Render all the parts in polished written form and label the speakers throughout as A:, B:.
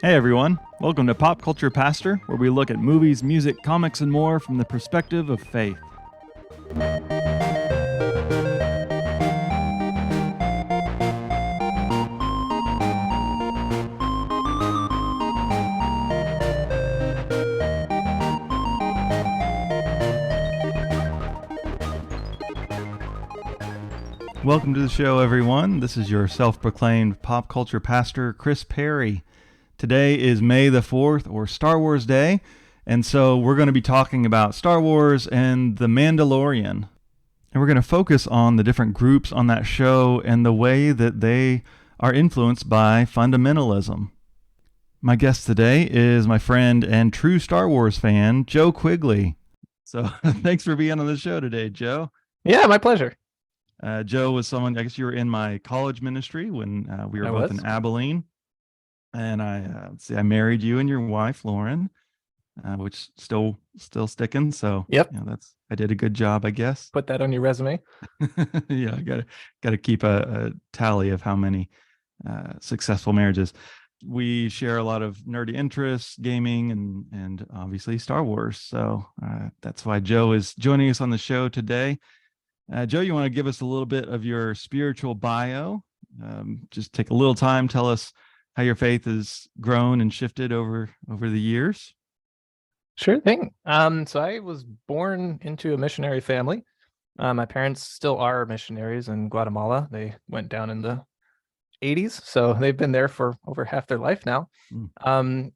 A: Hey everyone, welcome to Pop Culture Pastor, where we look at movies, music, comics, and more from the perspective of faith. Welcome to the show, everyone. This is your self-proclaimed pop culture pastor, Chris Perry. Today is May the 4th, or Star Wars Day, and so we're going to be talking about Star Wars and the Mandalorian. And we're going to focus on the different groups on that show and the way that they are influenced by fundamentalism. My guest today is my friend and true Star Wars fan, Joe Quigley. So thanks for being on the show today, Joe.
B: Yeah, my pleasure.
A: Joe was someone, I guess you were in my college ministry when we were both in Abilene. And I married you and your wife, Lauren, which still sticking. So
B: yep,
A: I did a good job, I guess.
B: Put that on your resume.
A: Yeah, I gotta keep a tally of how many successful marriages. We share a lot of nerdy interests, gaming, and obviously Star Wars. So that's why Joe is joining us on the show today. Joe, you want to give us a little bit of your spiritual bio? Just take a little time, tell us how your faith has grown and shifted over the years.
B: Sure thing. So I was born into a missionary family. My parents still are missionaries in Guatemala. They went down in the 80s, so they've been there for over half their life now.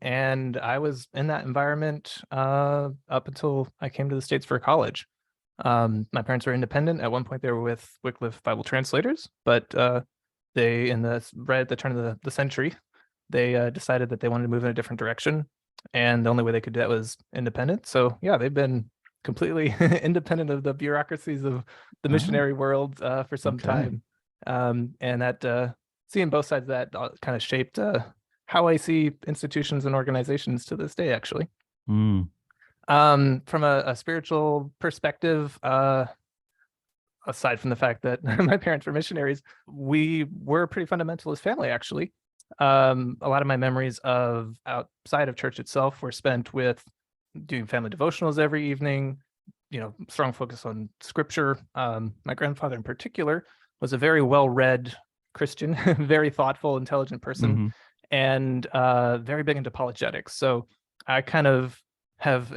B: And I was in that environment up until I came to the States for college. My parents were independent. At one point, they were with Wycliffe Bible translators, but they, right at the turn of the century, they decided that they wanted to move in a different direction, and the only way they could do that was independent. So yeah, they've been completely independent of the bureaucracies of the missionary world for some time, and that seeing both sides of that kind of shaped how I see institutions and organizations to this day, actually. From a spiritual perspective, aside from the fact that my parents were missionaries, we were a pretty fundamentalist family, actually. A lot of my memories of outside of church itself were spent with doing family devotionals every evening, strong focus on scripture. My grandfather in particular was a very well-read Christian, very thoughtful, intelligent person, and very big into apologetics. So I kind of have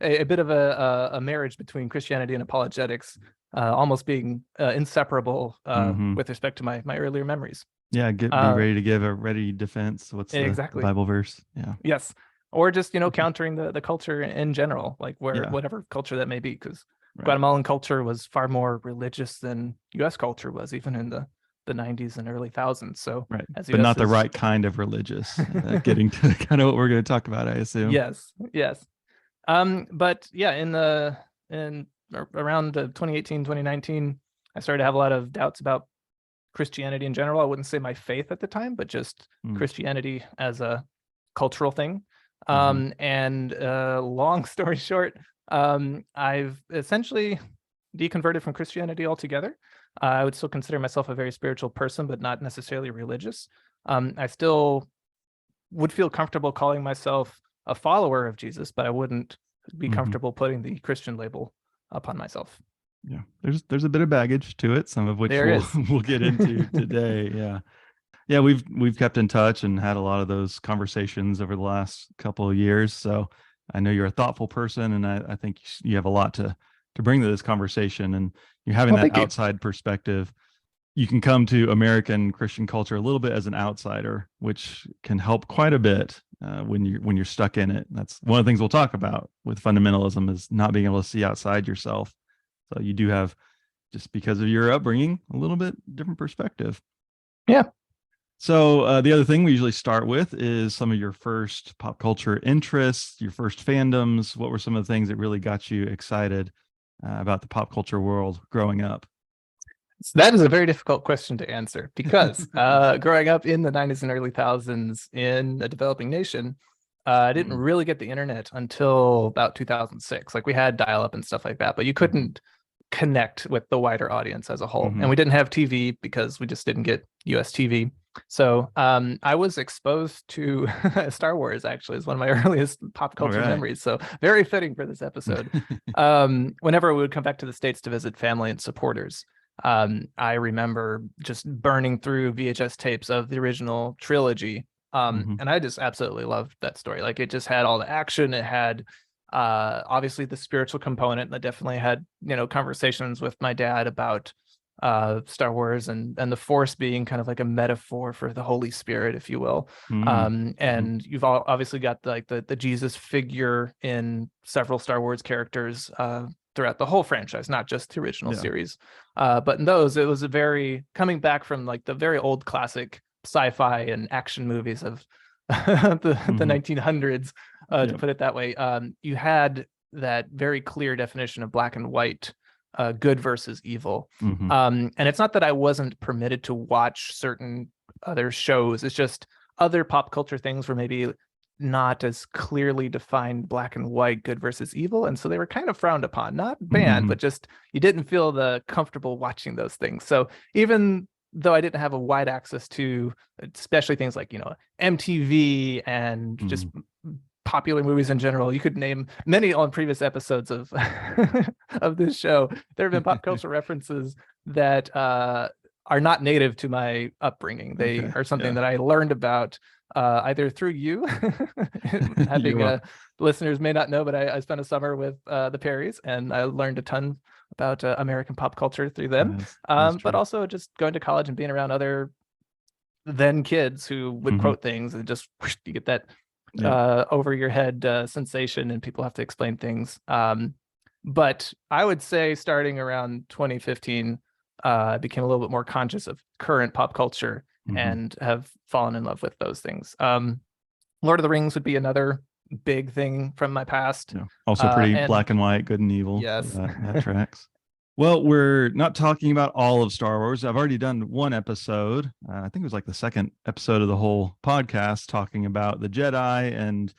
B: a bit of a marriage between Christianity and apologetics, almost being inseparable with respect to my earlier memories.
A: Yeah, be ready to give a ready defense. What's
B: exactly
A: the Bible verse? Yeah.
B: Yes. Or just, countering the culture in general, like whatever culture that may be, because Guatemalan culture was far more religious than U.S. culture was, even in the 90s and early thousands. So
A: but not the right kind of religious. Getting to kind of what we're going to talk about, I assume.
B: Yes. But yeah, in around 2018, 2019, I started to have a lot of doubts about Christianity in general. I wouldn't say my faith at the time, but just Christianity as a cultural thing. And long story short, I've essentially deconverted from Christianity altogether. I would still consider myself a very spiritual person, but not necessarily religious. I still would feel comfortable calling myself a follower of Jesus, but I wouldn't be comfortable putting the Christian label upon myself.
A: Yeah, there's a bit of baggage to it, some of which we'll get into today. Yeah, we've kept in touch and had a lot of those conversations over the last couple of years. So I know you're a thoughtful person, and I think you have a lot to bring to this conversation. And you're having that outside perspective. You can come to American Christian culture a little bit as an outsider, which can help quite a bit when you're stuck in it. That's one of the things we'll talk about with fundamentalism, is not being able to see outside yourself. So you do have, just because of your upbringing, a little bit different perspective.
B: Yeah.
A: So the other thing we usually start with is some of your first pop culture interests, your first fandoms. What were some of the things that really got you excited about the pop culture world growing up?
B: So that is a very difficult question to answer, because growing up in the 90s and early thousands in a developing nation, I didn't really get the internet until about 2006. Like, we had dial-up and stuff like that, but you couldn't connect with the wider audience as a whole. And we didn't have TV because we just didn't get US TV. So I was exposed to Star Wars, actually, is one of my earliest pop culture memories. So very fitting for this episode. Whenever we would come back to the States to visit family and supporters, I remember just burning through VHS tapes of the original trilogy. And I just absolutely loved that story. Like, it just had all the action. It had obviously the spiritual component. And I definitely had, conversations with my dad about Star Wars and the Force being kind of like a metaphor for the Holy Spirit, if you will. And you've obviously got the Jesus figure in several Star Wars characters throughout the whole franchise, not just the original series. But in those, it was a very coming back from like the very old classic sci-fi and action movies of the 1900s, to put it that way. You had that very clear definition of black and white, good versus evil. And it's not that I wasn't permitted to watch certain other shows. It's just other pop culture things were maybe not as clearly defined black and white, good versus evil. And so they were kind of frowned upon, not banned, but just you didn't feel the comfortable watching those things. So even though I didn't have a wide access to especially things like, MTV and just popular movies in general, you could name many on previous episodes of of this show. There have been pop culture references that are not native to my upbringing. They are something that I learned about either through you. Having listeners may not know, but I spent a summer with the Perrys, and I learned a ton about American pop culture through them. That's but also just going to college and being around other then kids who would quote things, and just you get that over your head sensation, and people have to explain things. But I would say starting around 2015, I became a little bit more conscious of current pop culture and have fallen in love with those things. Lord of the Rings would be another big thing from my past.
A: Also pretty black and white, good and evil.
B: Yes.
A: That tracks. Well, we're not talking about all of Star Wars. I've already done one episode. I think it was like the second episode of the whole podcast, talking about the Jedi and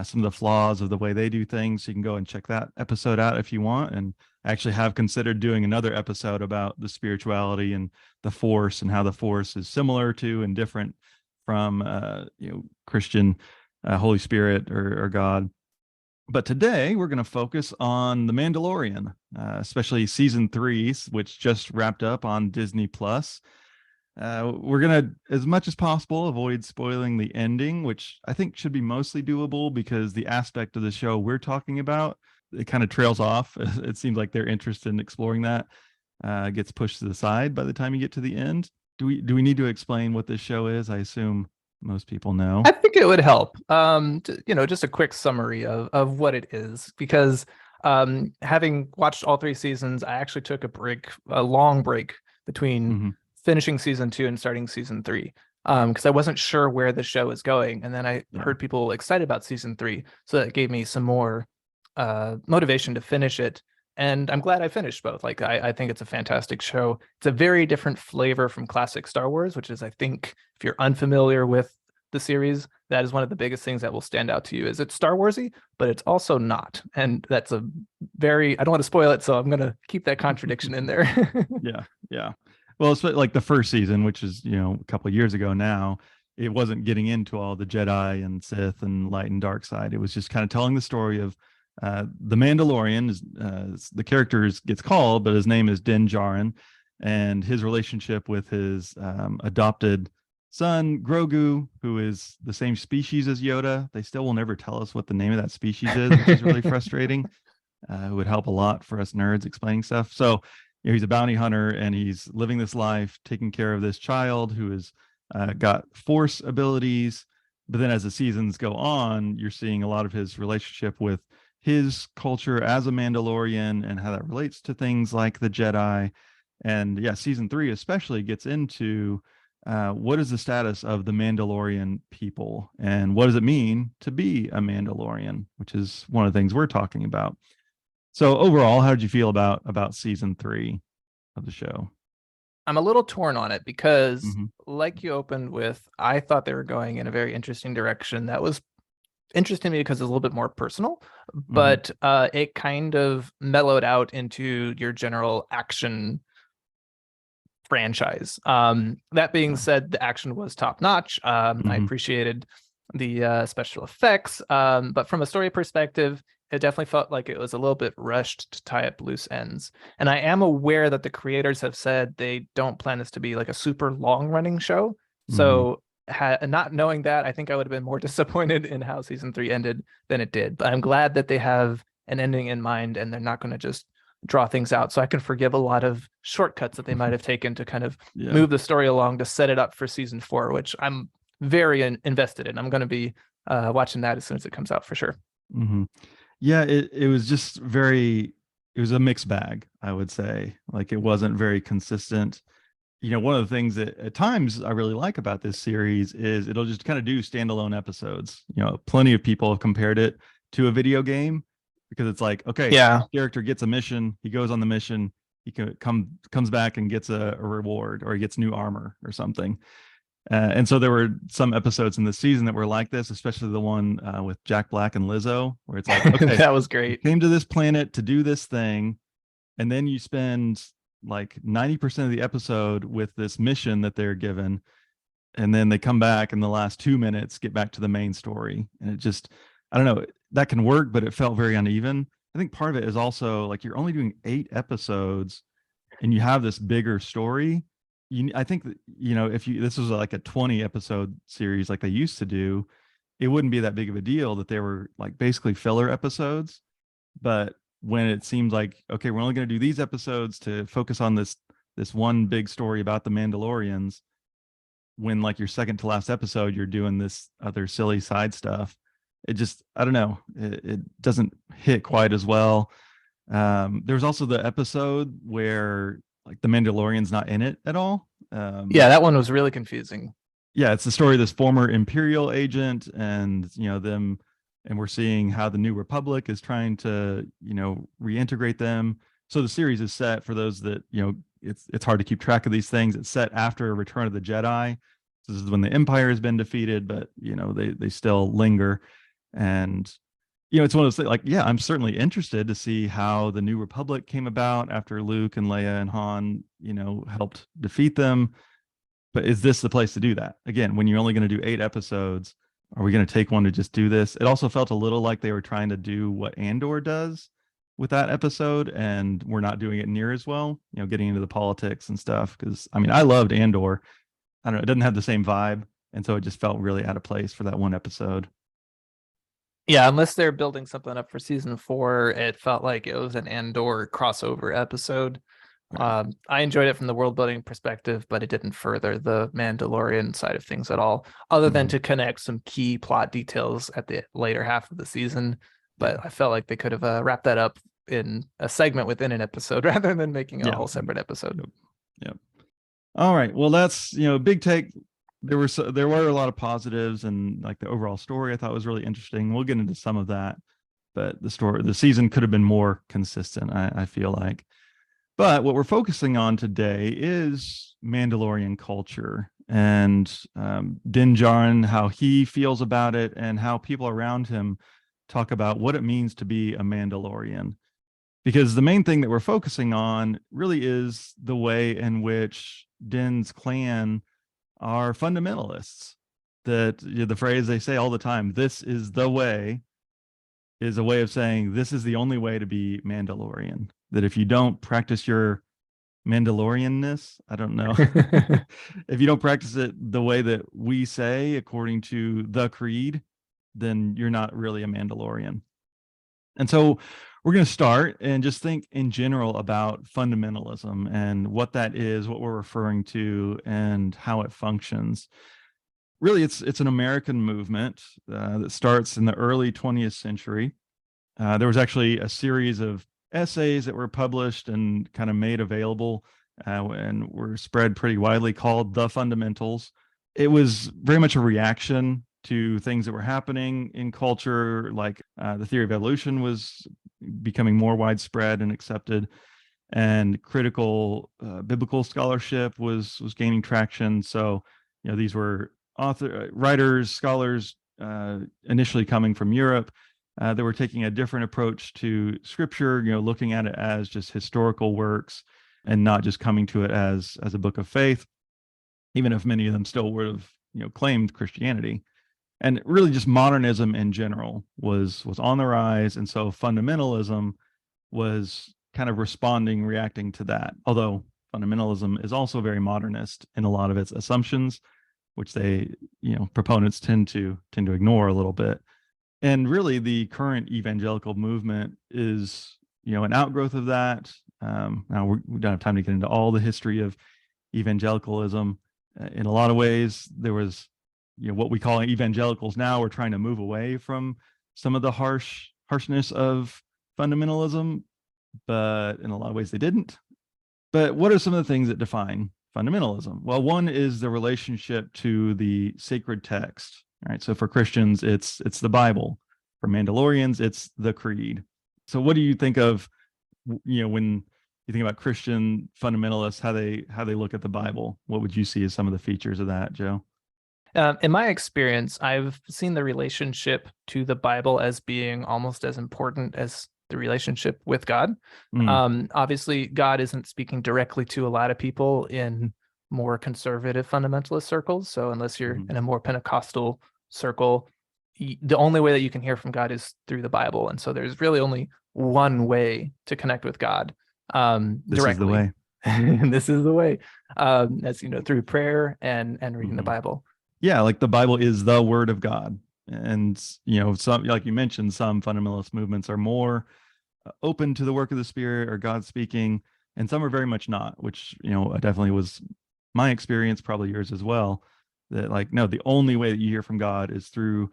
A: some of the flaws of the way they do things. So you can go and check that episode out if you want. And I actually have considered doing another episode about the spirituality and the Force, and how the Force is similar to and different from Christian Holy Spirit or God. But today we're going to focus on The Mandalorian, especially season 3, which just wrapped up on Disney Plus. We're going to, as much as possible, avoid spoiling the ending, which I think should be mostly doable because the aspect of the show we're talking about, it kind of trails off. It seems like their interest in exploring that gets pushed to the side by the time you get to the end. Do we need to explain what this show is? I assume most people know.
B: I think it would help. Just a quick summary of what it is, because having watched all 3 seasons, I actually took a long break between finishing season 2 and starting season 3, because I wasn't sure where the show is going. And then I heard people excited about season 3, so that gave me some more motivation to finish it. And I'm glad I finished both. Like, I think it's a fantastic show. It's a very different flavor from classic Star Wars, which is, I think, if you're unfamiliar with the series, that is one of the biggest things that will stand out to you. Is it's Star Warsy, but it's also not. And that's I don't want to spoil it, so I'm going to keep that contradiction in there.
A: Yeah. Well, it's like the first season, which is, a couple of years ago now, it wasn't getting into all the Jedi and Sith and light and dark side. It was just kind of telling the story of the Mandalorian. The character gets called, but his name is Din Djarin, and his relationship with his adopted son Grogu, who is the same species as Yoda. They still will never tell us what the name of that species is, which is really frustrating. It would help a lot for us nerds explaining stuff. So he's a bounty hunter, and he's living this life taking care of this child who has got Force abilities. But then as the seasons go on, you're seeing a lot of his relationship with his culture as a Mandalorian and how that relates to things like the Jedi. And season 3 especially gets into what is the status of the Mandalorian people, and what does it mean to be a Mandalorian, which is one of the things we're talking about. So overall, how did you feel about season 3 of the show?
B: I'm a little torn on it because, like you opened with, I thought they were going in a very interesting direction that was interesting to me because it's a little bit more personal,
A: Mm-hmm.
B: but it kind of mellowed out into your general action franchise. That being
A: Yeah.
B: said, the action was top notch. I
A: Mm-hmm.
B: appreciated the special effects, but from a story perspective, it definitely felt like it was a little bit rushed to tie up loose ends. And I am aware that the creators have said they don't plan this to be like a super long running show.
A: Mm-hmm.
B: So not knowing that, I think I would have been more disappointed in how season 3 ended than it did. But I'm glad that they have an ending in mind and they're not going to just draw things out. So I can forgive a lot of shortcuts that they might have taken to kind of
A: Yeah.
B: move the story along to set it up for season 4, which I'm very invested in. I'm going to be watching that as soon as it comes out for sure.
A: Mm-hmm. Yeah, it was just very, it was a mixed bag, I would say. Like it wasn't very consistent. One of the things that at times I really like about this series is it'll just kind of do standalone episodes. Plenty of people have compared it to a video game because it's like, okay,
B: Yeah.
A: character gets a mission, he goes on the mission, he comes back and gets a reward, or he gets new armor or something. And so there were some episodes in the season that were like this, especially the one with Jack Black and Lizzo, where it's like, okay,
B: That was
A: you
B: great.
A: came to this planet to do this thing, and then you spend like 90% of the episode with this mission that they're given, and then they come back in the last 2 minutes, get back to the main story. And it just, I don't know, that can work, but it felt very uneven. I think part of it is also like you're only doing 8 episodes and you have this bigger story. I think that, if this was like a 20 episode series like they used to do, it wouldn't be that big of a deal that they were like basically filler episodes. But when it seems like, okay, we're only going to do these episodes to focus on this one big story about the Mandalorians, when like your second to last episode you're doing this other silly side stuff, it just, I don't know, it doesn't hit quite as well. There's also the episode where like the Mandalorian's not in it at all.
B: Yeah, that one was really confusing.
A: Yeah, it's the story of this former Imperial agent, and them, and we're seeing how the New Republic is trying to reintegrate them. So the series is set, for those that it's hard to keep track of these things. It's set after Return of the Jedi. So this is when the Empire has been defeated, but they still linger. And it's one of those things, like, yeah, I'm certainly interested to see how the New Republic came about after Luke and Leia and Han helped defeat them. But is this the place to do that? Again, when you're only going to do 8 episodes, are we going to take one to just do this? It also felt a little like they were trying to do what Andor does with that episode, and we're not doing it near as well, getting into the politics and stuff. Because I mean, I loved Andor. I don't know, it doesn't have the same vibe. And so it just felt really out of place for that one episode.
B: Yeah, unless they're building something up for season 4, it felt like it was an Andor crossover episode.
A: Right.
B: I enjoyed it from the world building perspective, but it didn't further the Mandalorian side of things at all, other than
A: Mm-hmm.
B: to connect some key plot details at the later half of the season. But
A: Yeah.
B: I felt like they could have wrapped that up in a segment within an episode rather than making a
A: Yeah.
B: whole separate episode.
A: Yep. Yep. All right. Well, that's big take. There were a lot of positives, and like the overall story I thought was really interesting. We'll get into some of that, but the season could have been more consistent, I feel like. But what we're focusing on today is Mandalorian culture, and Din Djarin, how he feels about it, and how people around him talk about what it means to be a Mandalorian. Because the main thing that we're focusing on really is the way in which Din's clan are fundamentalists. That the phrase they say all the time, "This is the way," is a way of saying this is the only way to be Mandalorian. That if you don't practice your Mandalorianness, I don't know, if you don't practice it the way that we say according to the creed, then you're not really a Mandalorian. And so we're going to start and just think in general about fundamentalism and what that is, what we're referring to, and how it functions. Really, it's an American movement that starts in the early 20th century. There was actually a series of essays that were published and kind of made available and were spread pretty widely, called The Fundamentals. It was very much a reaction to things that were happening in culture, like the theory of evolution was becoming more widespread and accepted, and critical biblical scholarship was gaining traction. So these were writers, scholars initially coming from Europe, that were taking a different approach to Scripture, looking at it as just historical works and not just coming to it as a book of faith, even if many of them still would have claimed Christianity. And really just modernism in general was on the rise, and so fundamentalism was kind of reacting to that. Although fundamentalism is also very modernist in a lot of its assumptions, which they, proponents tend to ignore a little bit. And really, the current evangelical movement is, an outgrowth of that. Now we don't have time to get into all the history of evangelicalism. In a lot of ways, there was, what we call evangelicals now are trying to move away from some of the harshness of fundamentalism, but in a lot of ways they didn't. But what are some of the things that define fundamentalism? Well, one is the relationship to the sacred text. All right. So for Christians, it's the Bible. For Mandalorians, it's the Creed. So what do you think of, when you think about Christian fundamentalists, how they look at the Bible? What would you see as some of the features of that, Joe?
B: In my experience, I've seen the relationship to the Bible as being almost as important as the relationship with God. Obviously, God isn't speaking directly to a lot of people in more conservative fundamentalist circles. So unless you're in a more Pentecostal circle, the only way that you can hear from God is through the Bible. And so there's really only one way to connect with God directly.
A: This is the way.
B: This is the way, as through prayer and reading the Bible.
A: Yeah, like the Bible is the Word of God. And, some, like you mentioned, some fundamentalist movements are more open to the work of the Spirit or God speaking, and some are very much not, which, definitely was my experience, probably yours as well, that like, no, the only way that you hear from God is through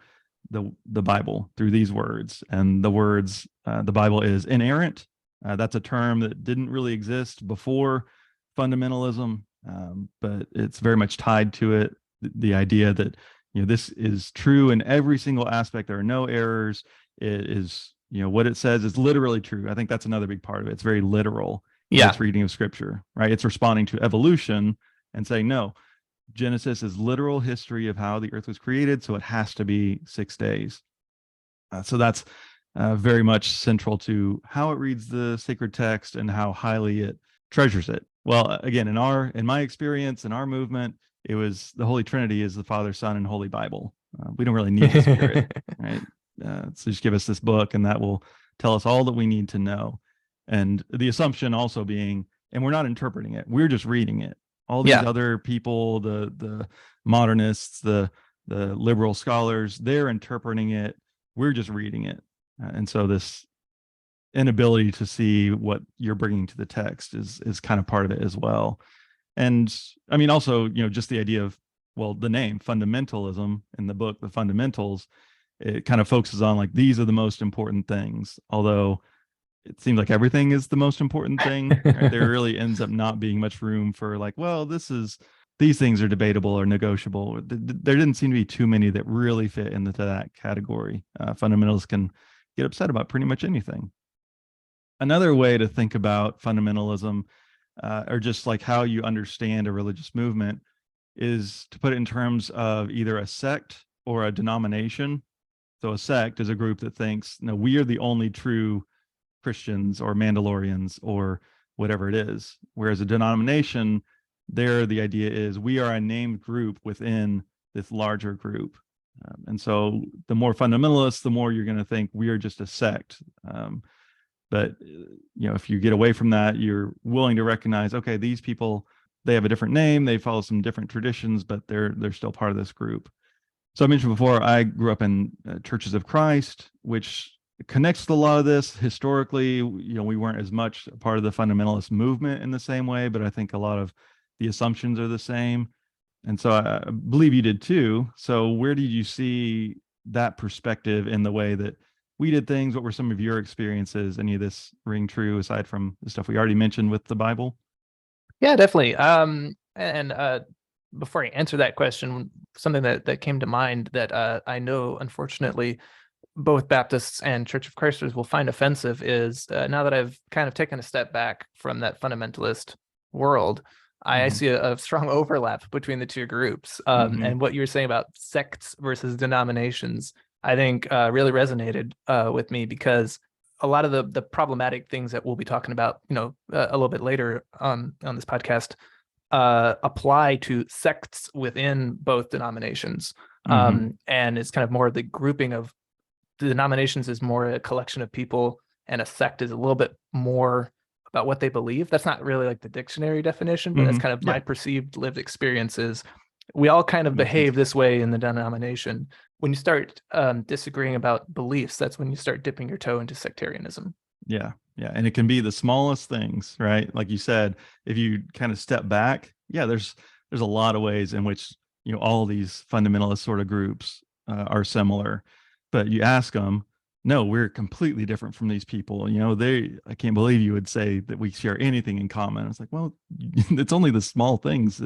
A: the Bible, through these words. And the words, the Bible is inerrant. That's a term that didn't really exist before fundamentalism, but it's very much tied to it. The idea that, this is true in every single aspect. There are no errors. It is, what it says is literally true. I think that's another big part of it. It's very literal.
B: Yeah.
A: It's reading of Scripture, right? It's responding to evolution and saying, no, Genesis is literal history of how the earth was created, so it has to be 6 days. So that's very much central to how it reads the sacred text and how highly it treasures it. Well, again, in my experience, in our movement, it was the Holy Trinity is the Father, Son, and Holy Bible. We don't really need the Spirit, right? So just give us this book, and that will tell us all that we need to know. And the assumption also being, and we're not interpreting it, we're just reading it. All these other people, the modernists, the liberal scholars, they're interpreting it. We're just reading it. And so this inability to see what you're bringing to the text is kind of part of it as well. And I mean, also, just the idea of, well, the name fundamentalism in the book, the fundamentals, it kind of focuses on like, these are the most important things. Although it seems like everything is the most important thing. Right? There really ends up not being much room for like, well, these things are debatable or negotiable. There didn't seem to be too many that really fit into that category. Fundamentalists can get upset about pretty much anything. Another way to think about fundamentalism, or just like how you understand a religious movement, is to put it in terms of either a sect or a denomination. So a sect is a group that thinks, no, we are the only true Christians or Mandalorians or whatever it is. Whereas a denomination, there the idea is we are a named group within this larger group. And so the more fundamentalists, the more you're going to think we are just a sect. But if you get away from that, you're willing to recognize, okay, these people, they have a different name, they follow some different traditions, but they're still part of this group. So I mentioned before, I grew up in Churches of Christ, which connects to a lot of this. Historically, we weren't as much a part of the fundamentalist movement in the same way, but I think a lot of the assumptions are the same. And so I believe you did too. So where did you see that perspective in the way that we did things? What were some of your experiences? Any of this ring true aside from the stuff we already mentioned with the Bible?
B: Yeah, definitely. And before I answer that question, something that came to mind that I know, unfortunately, both Baptists and Church of Christers will find offensive is now that I've kind of taken a step back from that fundamentalist world, I see a strong overlap between the two groups. And what you were saying about sects versus denominations, I think really resonated with me, because a lot of the problematic things that we'll be talking about, a little bit later on this podcast, apply to sects within both denominations. And it's kind of more the grouping of the denominations is more a collection of people, and a sect is a little bit more about what they believe. That's not really like the dictionary definition, but that's kind of my perceived lived experiences. We all kind of behave this way in the denomination. When you start disagreeing about beliefs, that's when you start dipping your toe into sectarianism.
A: Yeah. And it can be the smallest things, right? Like you said, if you kind of step back, there's a lot of ways in which, all these fundamentalist sort of groups are similar, but you ask them, no, we're completely different from these people. I can't believe you would say that we share anything in common. It's like, well, it's only the small things,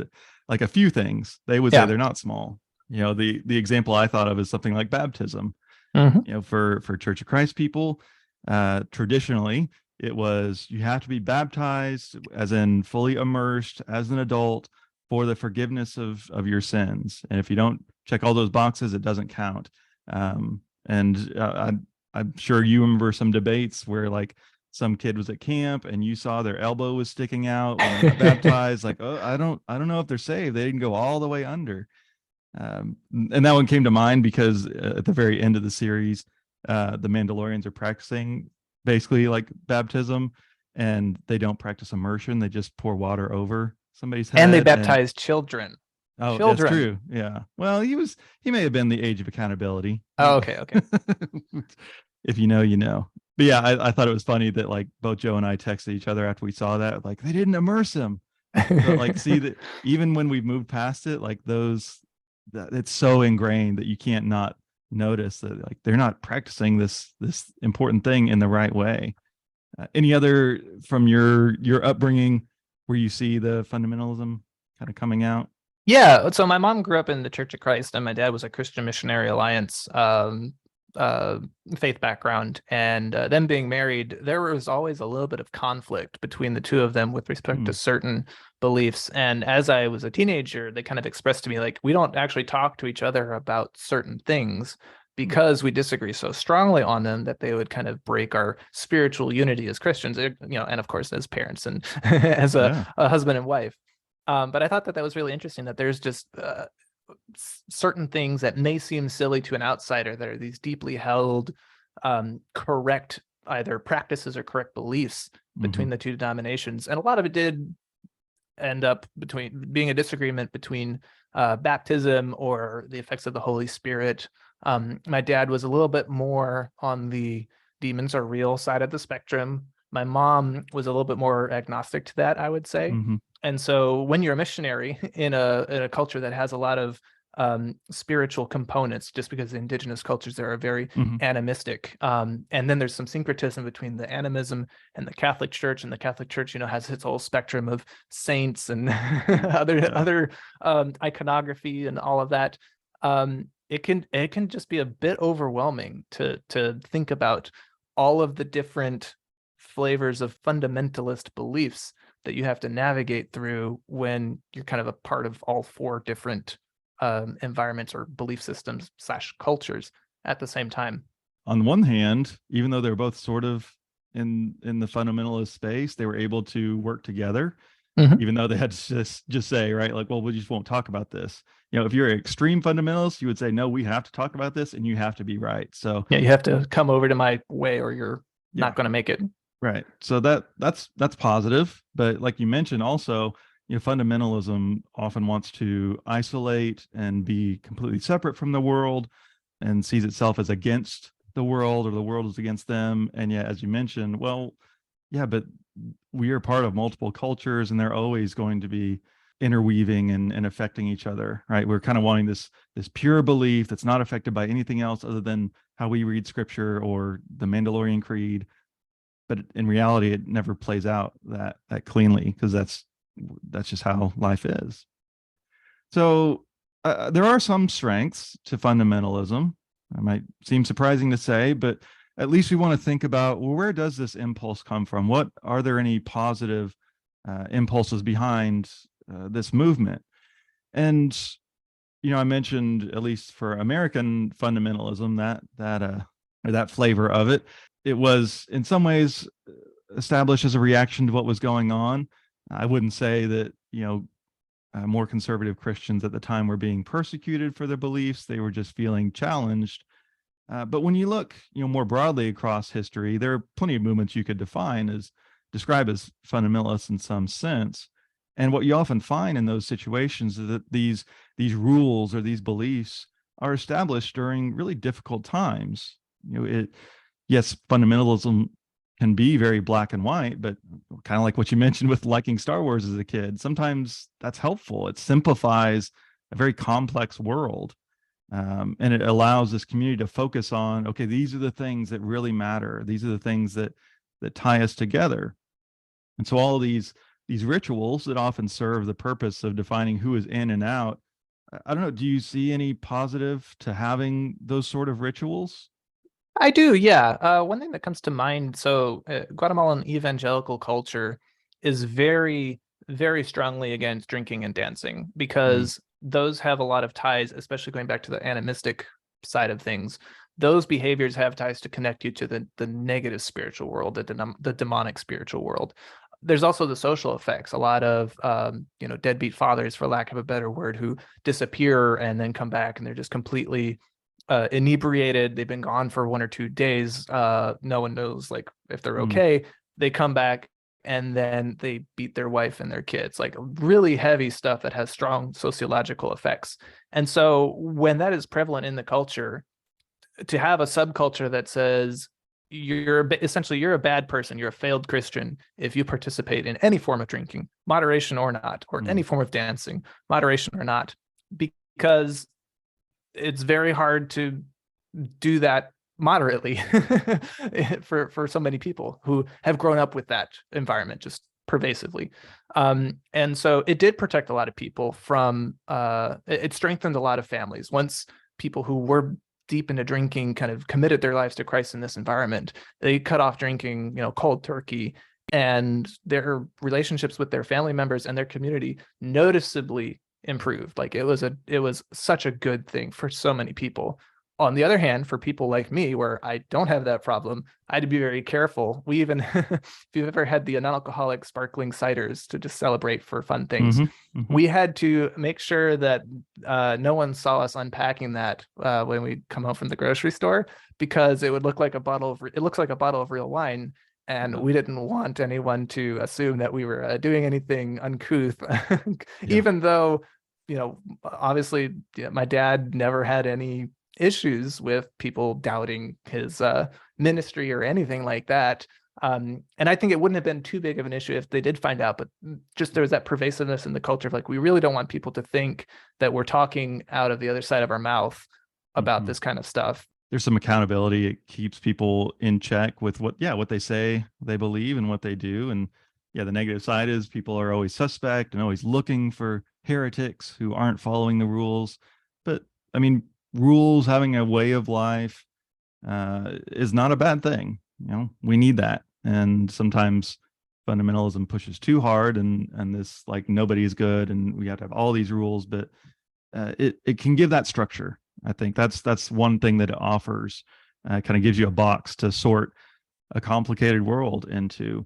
A: like a few things. They would say they're not small. The example I thought of is something like baptism. For Church of Christ people, traditionally it was, you have to be baptized, as in fully immersed as an adult, for the forgiveness of your sins. And if you don't check all those boxes, it doesn't count. I'm sure you remember some debates where like some kid was at camp and you saw their elbow was sticking out when they got baptized. Like, oh, I don't know if they're saved. They didn't go all the way under. And that one came to mind because at the very end of the series, the Mandalorians are practicing basically like baptism, and they don't practice immersion. They just pour water over somebody's head.
B: And they baptize children.
A: Oh, children. That's true. Yeah. Well, he may have been the age of accountability.
B: Oh, okay.
A: If you know, you know. But yeah, I thought it was funny that like both Joe and I texted each other after we saw that, like, they didn't immerse him. But like, see that even when we've moved past it, like it's so ingrained that you can't not notice that like they're not practicing this important thing in the right way. Any other from your upbringing where you see the fundamentalism kind of coming out?
B: Yeah. So my mom grew up in the Church of Christ, and my dad was a Christian Missionary Alliance faith background. And them being married, there was always a little bit of conflict between the two of them with respect to certain beliefs. And as I was a teenager, they kind of expressed to me, like, we don't actually talk to each other about certain things because we disagree so strongly on them that they would kind of break our spiritual unity as Christians, and of course as parents and as a husband and wife. But I thought that was really interesting, that there's just certain things that may seem silly to an outsider that are these deeply held, correct either practices or correct beliefs between the two denominations. And a lot of it did end up being a disagreement between baptism or the effects of the Holy Spirit. My dad was a little bit more on the demons are real side of the spectrum. My mom was a little bit more agnostic to that, I would say. And so when you're a missionary in a culture that has a lot of spiritual components, just because the indigenous cultures there are very animistic, and then there's some syncretism between the animism and the Catholic Church, and the Catholic Church, has its whole spectrum of saints and other iconography and all of that. It can just be a bit overwhelming to think about all of the different flavors of fundamentalist beliefs that you have to navigate through when you're kind of a part of all four different environments or belief systems / cultures at the same time.
A: On one hand, even though they're both sort of in the fundamentalist space, they were able to work together, even though they had to just say, right, like, well, we just won't talk about this. If you're an extreme fundamentalist, you would say, no, we have to talk about this and you have to be right. So
B: yeah, you have to come over to my way or you're not going to make it.
A: Right. So that's positive. But like you mentioned also, fundamentalism often wants to isolate and be completely separate from the world and sees itself as against the world, or the world is against them. And yet, as you mentioned, well, yeah, but we are part of multiple cultures and they're always going to be interweaving and affecting each other, right? We're kind of wanting this pure belief that's not affected by anything else other than how we read scripture or the Mandalorian creed. But in reality, it never plays out that cleanly, because that's just how life is. So there are some strengths to fundamentalism. It might seem surprising to say, but at least we want to think about, well, where does this impulse come from? Are there any positive impulses behind this movement. And I mentioned, at least for American fundamentalism, that flavor of it. It was in some ways established as a reaction to what was going on. I wouldn't say that more conservative Christians at the time were being persecuted for their beliefs. They were just feeling challenged. But when you look, more broadly across history, there are plenty of movements you could describe as fundamentalists in some sense. And what you often find in those situations is that these rules or these beliefs are established during really difficult times. Yes, fundamentalism can be very black and white, but kind of like what you mentioned with liking Star Wars as a kid, sometimes that's helpful. It simplifies a very complex world. And it allows this community to focus on, okay, these are the things that really matter. These are the things that tie us together. And so all these rituals that often serve the purpose of defining who is in and out. I don't know, do you see any positive to having those sort of rituals?
B: I do, yeah. One thing that comes to mind, so Guatemalan evangelical culture is very, very strongly against drinking and dancing because those have a lot of ties, especially going back to the animistic side of things. Those behaviors have ties to connect you to the negative spiritual world, the demonic spiritual world. There's also the social effects. A lot of deadbeat fathers, for lack of a better word, who disappear and then come back and they're just completely inebriated. They've been gone for 1 or 2 days. No one knows like if they're okay. They come back and then they beat their wife and their kids, like really heavy stuff that has strong sociological effects. And so when that is prevalent in the culture, to have a subculture that says you're a bad person, you're a failed Christian if you participate in any form of drinking, moderation or not, or any form of dancing, moderation or not, because it's very hard to do that moderately for so many people who have grown up with that environment just pervasively. And so it did protect a lot of people from, it strengthened a lot of families. Once people who were deep into drinking kind of committed their lives to Christ in this environment, they cut off drinking, cold turkey, and their relationships with their family members and their community noticeably improved. Like it was such a good thing for so many people. On the other hand, for people like me, where I don't have that problem, I had to be very careful. We even, if you've ever had the non-alcoholic sparkling ciders to just celebrate for fun things, we had to make sure that no one saw us unpacking that when we come home from the grocery store, because it would look like it looks like a bottle of real wine. And we didn't want anyone to assume that we were doing anything uncouth, even though, obviously my dad never had any issues with people doubting his ministry or anything like that. And I think it wouldn't have been too big of an issue if they did find out, but just there was that pervasiveness in the culture of like, we really don't want people to think that we're talking out of the other side of our mouth about this kind of stuff.
A: There's some accountability. It keeps people in check with what they say they believe and what they do. And the negative side is people are always suspect and always looking for heretics who aren't following the rules. But I mean, rules, having a way of life is not a bad thing. We need that. And sometimes fundamentalism pushes too hard and this like nobody's good and we have to have all these rules, but it can give that structure. I think that's one thing that it offers. Kind of gives you a box to sort a complicated world into.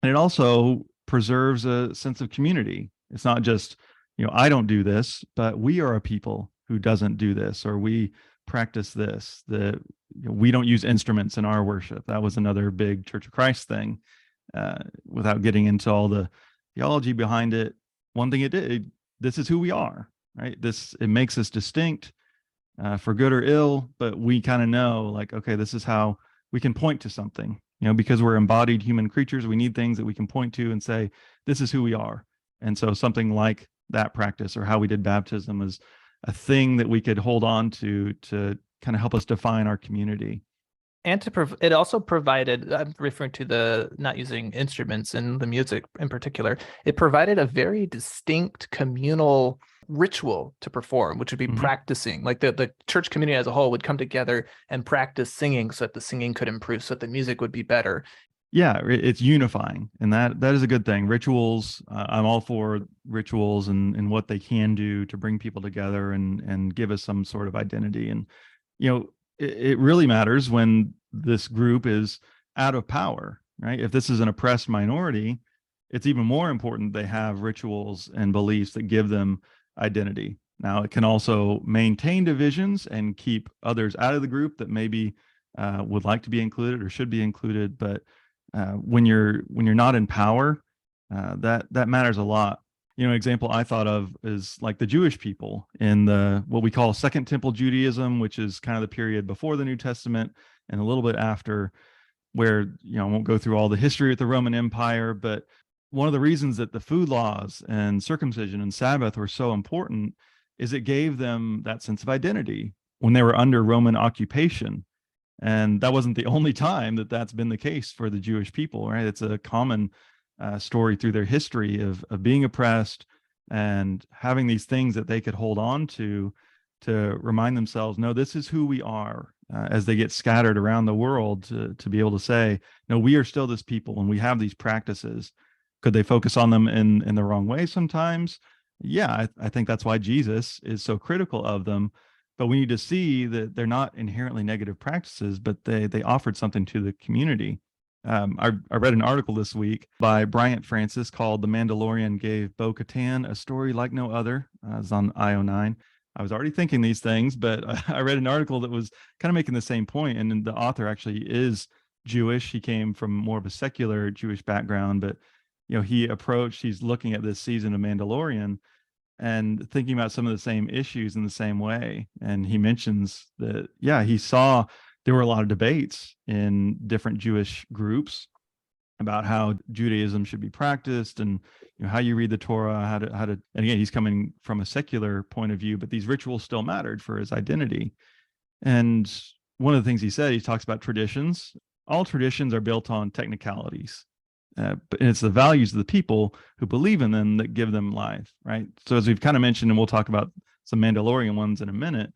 A: And it also preserves a sense of community. It's not just, I don't do this, but we are a people who doesn't do this, or we practice this. We don't use instruments in our worship. That was another big Church of Christ thing. Without getting into all the theology behind it, one thing it did, this is who we are, right? It makes us distinct. For good or ill, but we kind of know like, okay, this is how we can point to something, because we're embodied human creatures. We need things that we can point to and say, this is who we are. And so something like that practice or how we did baptism is a thing that we could hold on to kind of help us define our community.
B: And it also provided, I'm referring to the not using instruments in the music in particular, it provided a very distinct communal ritual to perform, which would be practicing. Like the church community as a whole would come together and practice singing so that the singing could improve, so that the music would be better.
A: Yeah, it's unifying, and that is a good thing. Rituals, I'm all for rituals and what they can do to bring people together and give us some sort of identity. And it really matters when this group is out of power, right? If this is an oppressed minority, it's even more important they have rituals and beliefs that give them identity. Now, it can also maintain divisions and keep others out of the group that maybe would like to be included or should be included, but when you're not in power, that matters a lot. An example I thought of is like the Jewish people in the what we call Second Temple Judaism, which is kind of the period before the New Testament and a little bit after, where I won't go through all the history with the Roman Empire, but one of the reasons that the food laws and circumcision and Sabbath were so important is it gave them that sense of identity when they were under Roman occupation. And that wasn't the only time that that's been the case for the Jewish people, right? It's a common story through their history of being oppressed and having these things that they could hold on to remind themselves, no, this is who we are, as they get scattered around the world, to be able to say, no, we are still this people and we have these practices. Could they focus on them in the wrong way sometimes? Yeah, I think that's why Jesus is so critical of them. But we need to see that they're not inherently negative practices, but they offered something to the community. I read an article this week by Bryant Francis called "The Mandalorian Gave Bo-Katan a Story Like No Other." It's on IO9. I was already thinking these things, but I read an article that was kind of making the same point, and the author actually is Jewish. He came from more of a secular Jewish background, but he's looking at this season of Mandalorian and thinking about some of the same issues in the same way. And he mentions that, yeah, he saw there were a lot of debates in different Jewish groups about how Judaism should be practiced and how you read the Torah, how to, and again, he's coming from a secular point of view, but these rituals still mattered for his identity. And one of the things he said, he talks about traditions. All traditions are built on technicalities. But it's the values of the people who believe in them that give them life, right? So as we've kind of mentioned, and we'll talk about some Mandalorian ones in a minute,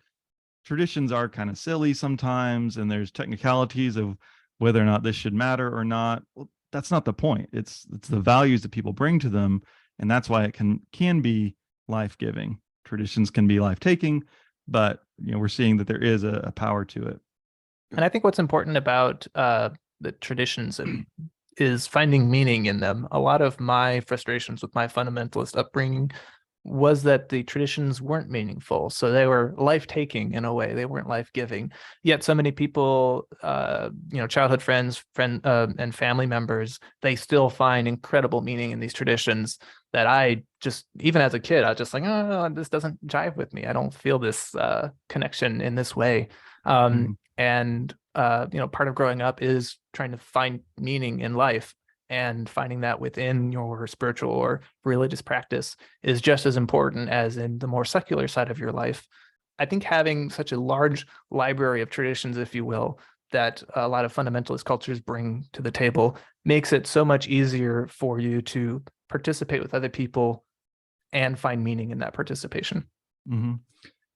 A: traditions are kind of silly sometimes, and there's technicalities of whether or not this should matter or not. Well, that's not the point. It's the values that people bring to them, and that's why it can be life-giving. Traditions can be life-taking, but we're seeing that there is a power to it.
B: And I think what's important about the traditions is finding meaning in them. A lot of my frustrations with my fundamentalist upbringing was that the traditions weren't meaningful. So they were life-taking in a way. They weren't life-giving. Yet so many people, childhood friends, and family members, they still find incredible meaning in these traditions that I just, even as a kid, I was just like, oh, this doesn't jive with me. I don't feel this connection in this way. And part of growing up is trying to find meaning in life, and finding that within your spiritual or religious practice is just as important as in the more secular side of your life. I think having such a large library of traditions, if you will, that a lot of fundamentalist cultures bring to the table makes it so much easier for you to participate with other people and find meaning in that participation.
A: Mm-hmm.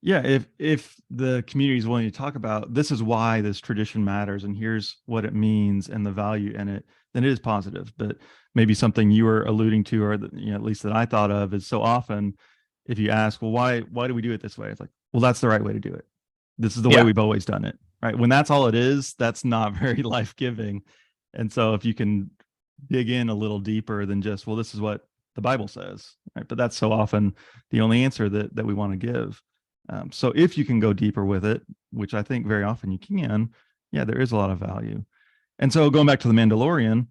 A: Yeah, if the community is willing to talk about this is why this tradition matters and here's what it means and the value in it, then it is positive. But maybe something you were alluding to, or at least that I thought of, is so often if you ask, well, why do we do it this way? It's like, well, that's the right way to do it. This is the way we've always done it, right? When that's all it is, that's not very life-giving. And so if you can dig in a little deeper than just, well, this is what the Bible says, right? But that's so often the only answer that we want to give. So if you can go deeper with it, which I think very often you can, yeah, there is a lot of value. And so going back to the Mandalorian,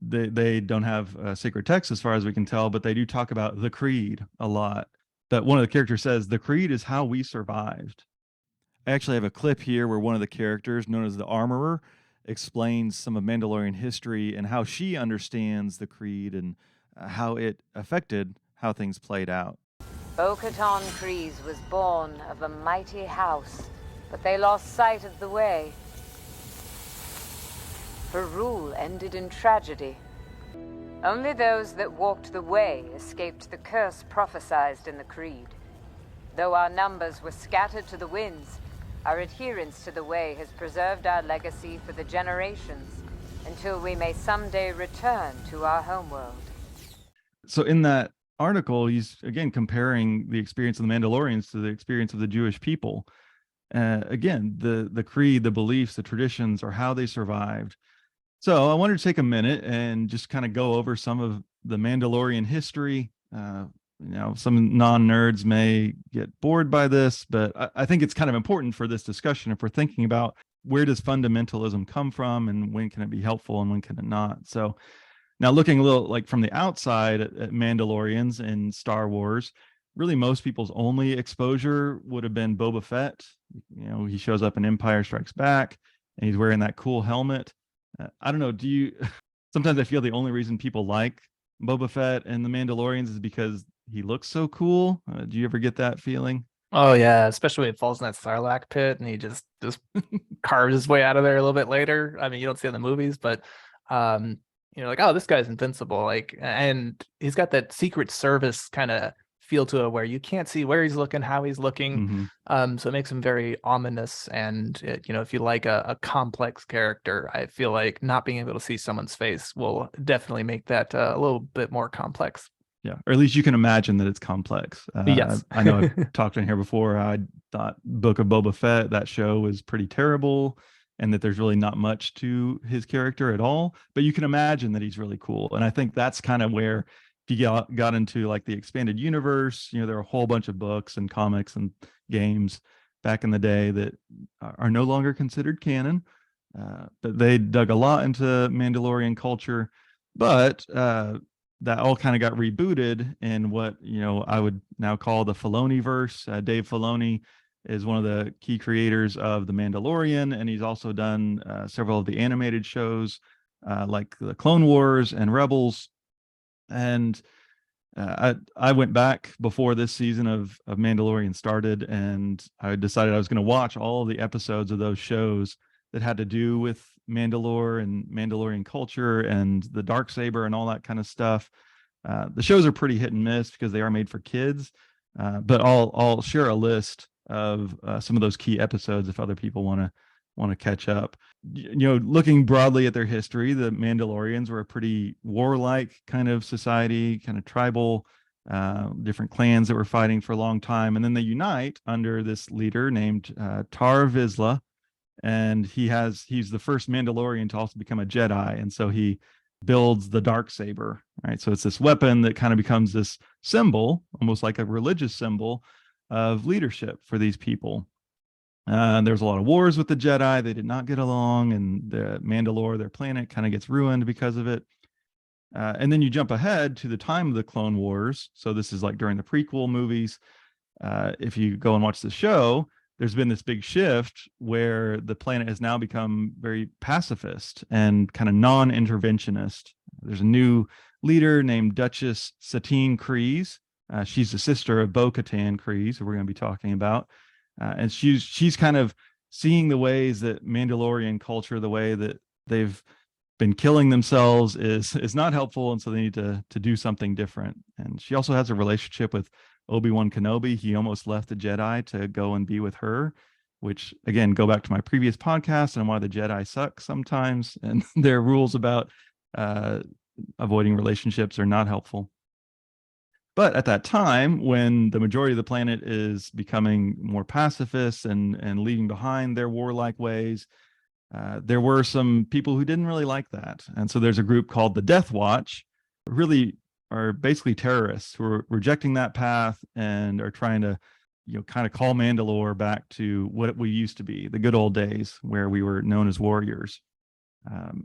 A: they don't have a sacred text as far as we can tell, but they do talk about the creed a lot. That one of the characters says, the creed is how we survived. I actually have a clip here where one of the characters, known as the Armorer, explains some of Mandalorian history and how she understands the creed and how it affected how things played out.
C: Bo-Katan Kryze was born of a mighty house, but they lost sight of the way. Her rule ended in tragedy. Only those that walked the way escaped the curse prophesied in the creed. Though our numbers were scattered to the winds, our adherence to the way has preserved our legacy for the generations. until we may someday return to our homeworld.
A: So in that article, he's again comparing the experience of the Mandalorians to the experience of the Jewish people. Again, the creed, the beliefs, the traditions, or how they survived. So I wanted to take a minute and just kind of go over some of the Mandalorian history. Some non-nerds may get bored by this, but I think it's kind of important for this discussion if we're thinking about where does fundamentalism come from and when can it be helpful and when can it not. So now looking a little like from the outside at Mandalorians in Star Wars, really most people's only exposure would have been Boba Fett. He shows up in Empire Strikes Back and he's wearing that cool helmet. I don't know. Sometimes I feel the only reason people like Boba Fett and the Mandalorians is because he looks so cool. Do you ever get that feeling?
B: Oh yeah, especially when he falls in that Sarlacc pit and he just carves his way out of there a little bit later. I mean, you don't see it in the movies, but like, oh, this guy's invincible. Like, and he's got that Secret Service kind of feel to it where you can't see where he's looking, how he's looking.
A: Mm-hmm.
B: So it makes him very ominous. And if you like a complex character, I feel like not being able to see someone's face will definitely make that a little bit more complex.
A: Yeah, or at least you can imagine that it's complex.
B: Yes.
A: I know I've talked in here before. I thought Book of Boba Fett, that show, was pretty terrible, and that there's really not much to his character at all. But you can imagine that he's really cool. And I think that's kind of where, if you got into like the expanded universe, there are a whole bunch of books and comics and games back in the day that are no longer considered canon. But they dug a lot into Mandalorian culture. But that all kind of got rebooted in what I would now call the Filoni-verse. Dave Filoni is one of the key creators of The Mandalorian, and he's also done several of the animated shows like the Clone Wars and Rebels. And I went back before this season of Mandalorian started, and I decided I was going to watch all of the episodes of those shows that had to do with Mandalore and Mandalorian culture and the Darksaber and all that kind of stuff. The shows are pretty hit and miss because they are made for kids, but I'll share a list of some of those key episodes if other people want to catch up. Looking broadly at their history, the Mandalorians were a pretty warlike kind of society, kind of tribal, different clans that were fighting for a long time, and then they unite under this leader named Tar Vizsla. And he's the first Mandalorian to also become a Jedi. And so he builds the Darksaber, right? So it's this weapon that kind of becomes this symbol, almost like a religious symbol of leadership for these people. There's a lot of wars with the Jedi. They did not get along, and the Mandalore, their planet, kind of gets ruined because of it. And then you jump ahead to the time of the Clone Wars. So this is like during the prequel movies. If you go and watch the show, there's been this big shift where the planet has now become very pacifist and kind of non-interventionist. There's a new leader named Duchess Satine Kryze. She's the sister of Bo-Katan Kryze, who we're going to be talking about. And she's kind of seeing the ways that Mandalorian culture, the way that they've been killing themselves is not helpful. And so they need to do something different. And she also has a relationship with Obi-Wan Kenobi. He almost left the Jedi to go and be with her, which again, go back to my previous podcast and why the Jedi suck sometimes, and their rules about avoiding relationships are not helpful. But at that time, when the majority of the planet is becoming more pacifist and leaving behind their warlike ways, there were some people who didn't really like that. And so there's a group called the Death Watch, really are basically terrorists who are rejecting that path and are trying to, kind of call Mandalore back to what we used to be, the good old days where we were known as warriors.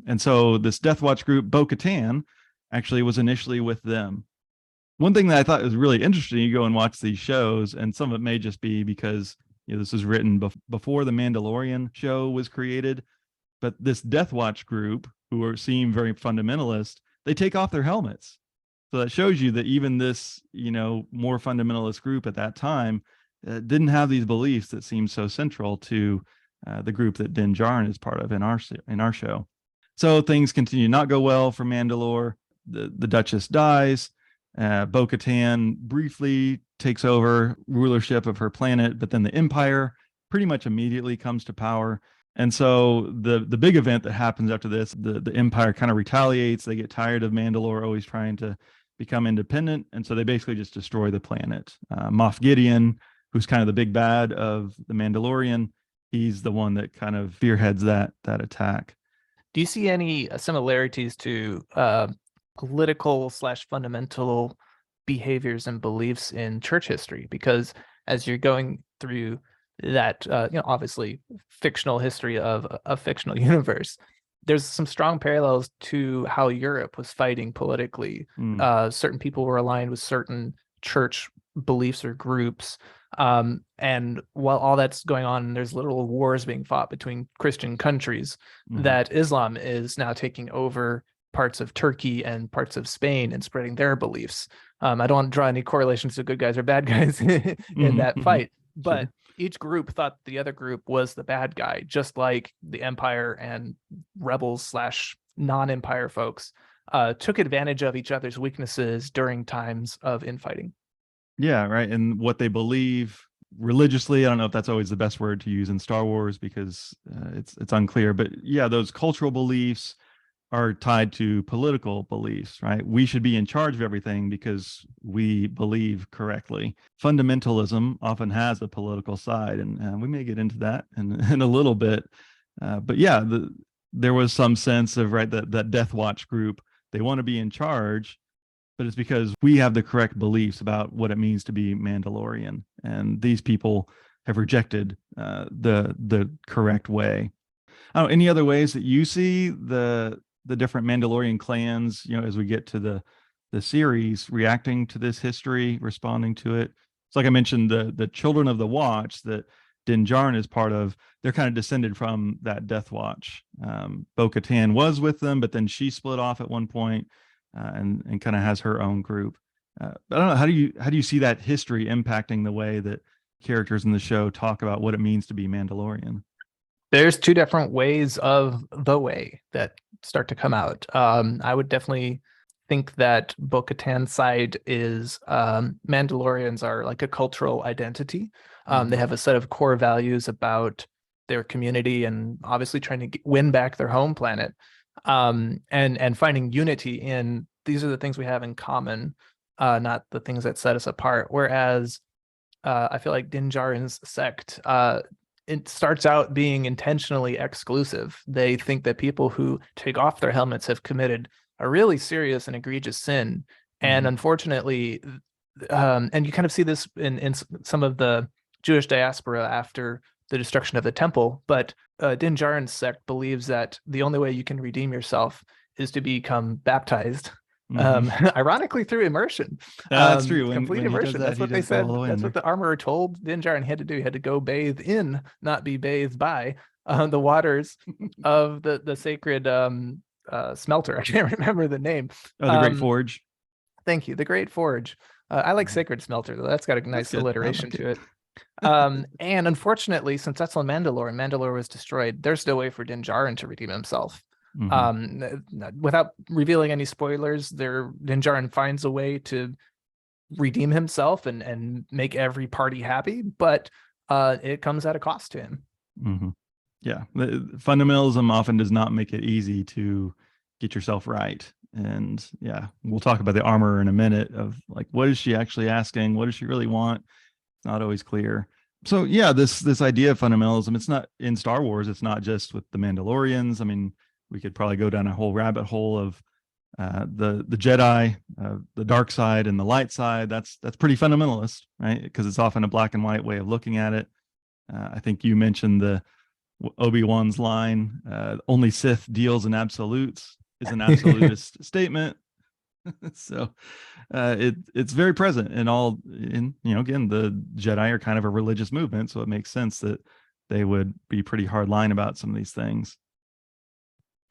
A: And so this Death Watch group, Bo-Katan, actually was initially with them. One thing that I thought was really interesting, you go and watch these shows, and some of it may just be because this was written before the Mandalorian show was created, but this Death Watch group, who seem very fundamentalist, they take off their helmets. So that shows you that even this, more fundamentalist group at that time didn't have these beliefs that seem so central to the group that Din Djarin is part of in our show. So things continue to not go well for Mandalore. The Duchess dies. Bo-Katan briefly takes over rulership of her planet, but then the Empire pretty much immediately comes to power. And so the big event that happens after this, the Empire kind of retaliates. They get tired of Mandalore always trying to become independent, and so they basically just destroy the planet. Moff Gideon, who's kind of the big bad of the Mandalorian, he's the one that kind of spearheads that attack.
B: Do you see any similarities to political / fundamental behaviors and beliefs in church history? Because as you're going through that, obviously fictional history of a fictional universe, there's some strong parallels to how Europe was fighting politically. Certain people were aligned with certain church beliefs or groups. And while all that's going on, there's literal wars being fought between Christian countries, that Islam is now taking over parts of Turkey and parts of Spain and spreading their beliefs. I don't want to draw any correlations to good guys or bad guys in that fight, but each group thought the other group was the bad guy, just like the Empire and rebels / non-Empire folks took advantage of each other's weaknesses during times of infighting.
A: Yeah, right. And what they believe religiously, I don't know if that's always the best word to use in Star Wars because it's unclear. But yeah, those cultural beliefs are tied to political beliefs, right? We should be in charge of everything because we believe correctly. Fundamentalism often has a political side, and we may get into that in a little bit. But yeah, there was some sense of, right, that Death Watch group, they want to be in charge, but it's because we have the correct beliefs about what it means to be Mandalorian. And these people have rejected the correct way. I don't know, any other ways that you see the different Mandalorian clans, as we get to the series, reacting to this history, responding to it? It's like I mentioned, the Children of the Watch that Din Djarin is part of, they're kind of descended from that Death Watch. Bo-Katan was with them, but then she split off at one point and kind of has her own group. I don't know, how do you see that history impacting the way that characters in the show talk about what it means to be Mandalorian?
B: There's two different ways of the way that start to come out. I would definitely think that Bo-Katan's side is Mandalorians are like a cultural identity. They have a set of core values about their community and obviously trying to win back their home planet, and finding unity in these are the things we have in common, not the things that set us apart. Whereas I feel like Din Djarin's sect, it starts out being intentionally exclusive. They think that people who take off their helmets have committed a really serious and egregious sin. And unfortunately, and you kind of see this in some of the Jewish diaspora after the destruction of the temple, but Din Djarin's sect believes that the only way you can redeem yourself is to become baptized. Ironically, through immersion.
A: That's true.
B: Complete
A: when
B: immersion. That's what they said. That's what the armorer told Din Djarin he had to do. He had to go bathe in, not be bathed by, the waters of the sacred smelter. I can't remember the name.
A: Oh, the Great Forge.
B: Thank you. The Great Forge. I like sacred smelter, though. That's got a nice alliteration to it. And unfortunately, since that's on Mandalore was destroyed, there's no way for Din Djarin to redeem himself. Without revealing any spoilers, Din Djarin finds a way to redeem himself and make every party happy, but it comes at a cost to him.
A: Yeah, fundamentalism often does not make it easy to get yourself right. And yeah, we'll talk about the armor in a minute of like, what is she actually asking? What does she really want? It's not always clear. So yeah, this idea of fundamentalism, it's not in Star Wars. It's not just with the Mandalorians. I mean, we could probably go down a whole rabbit hole of the Jedi, the dark side and the light side. That's pretty fundamentalist, right? Because it's often a black and white way of looking at it. I think you mentioned the Obi-Wan's line, only Sith deals in absolutes, is an absolutist statement. So it's very present in all, again, the Jedi are kind of a religious movement, so it makes sense that they would be pretty hard line about some of these things.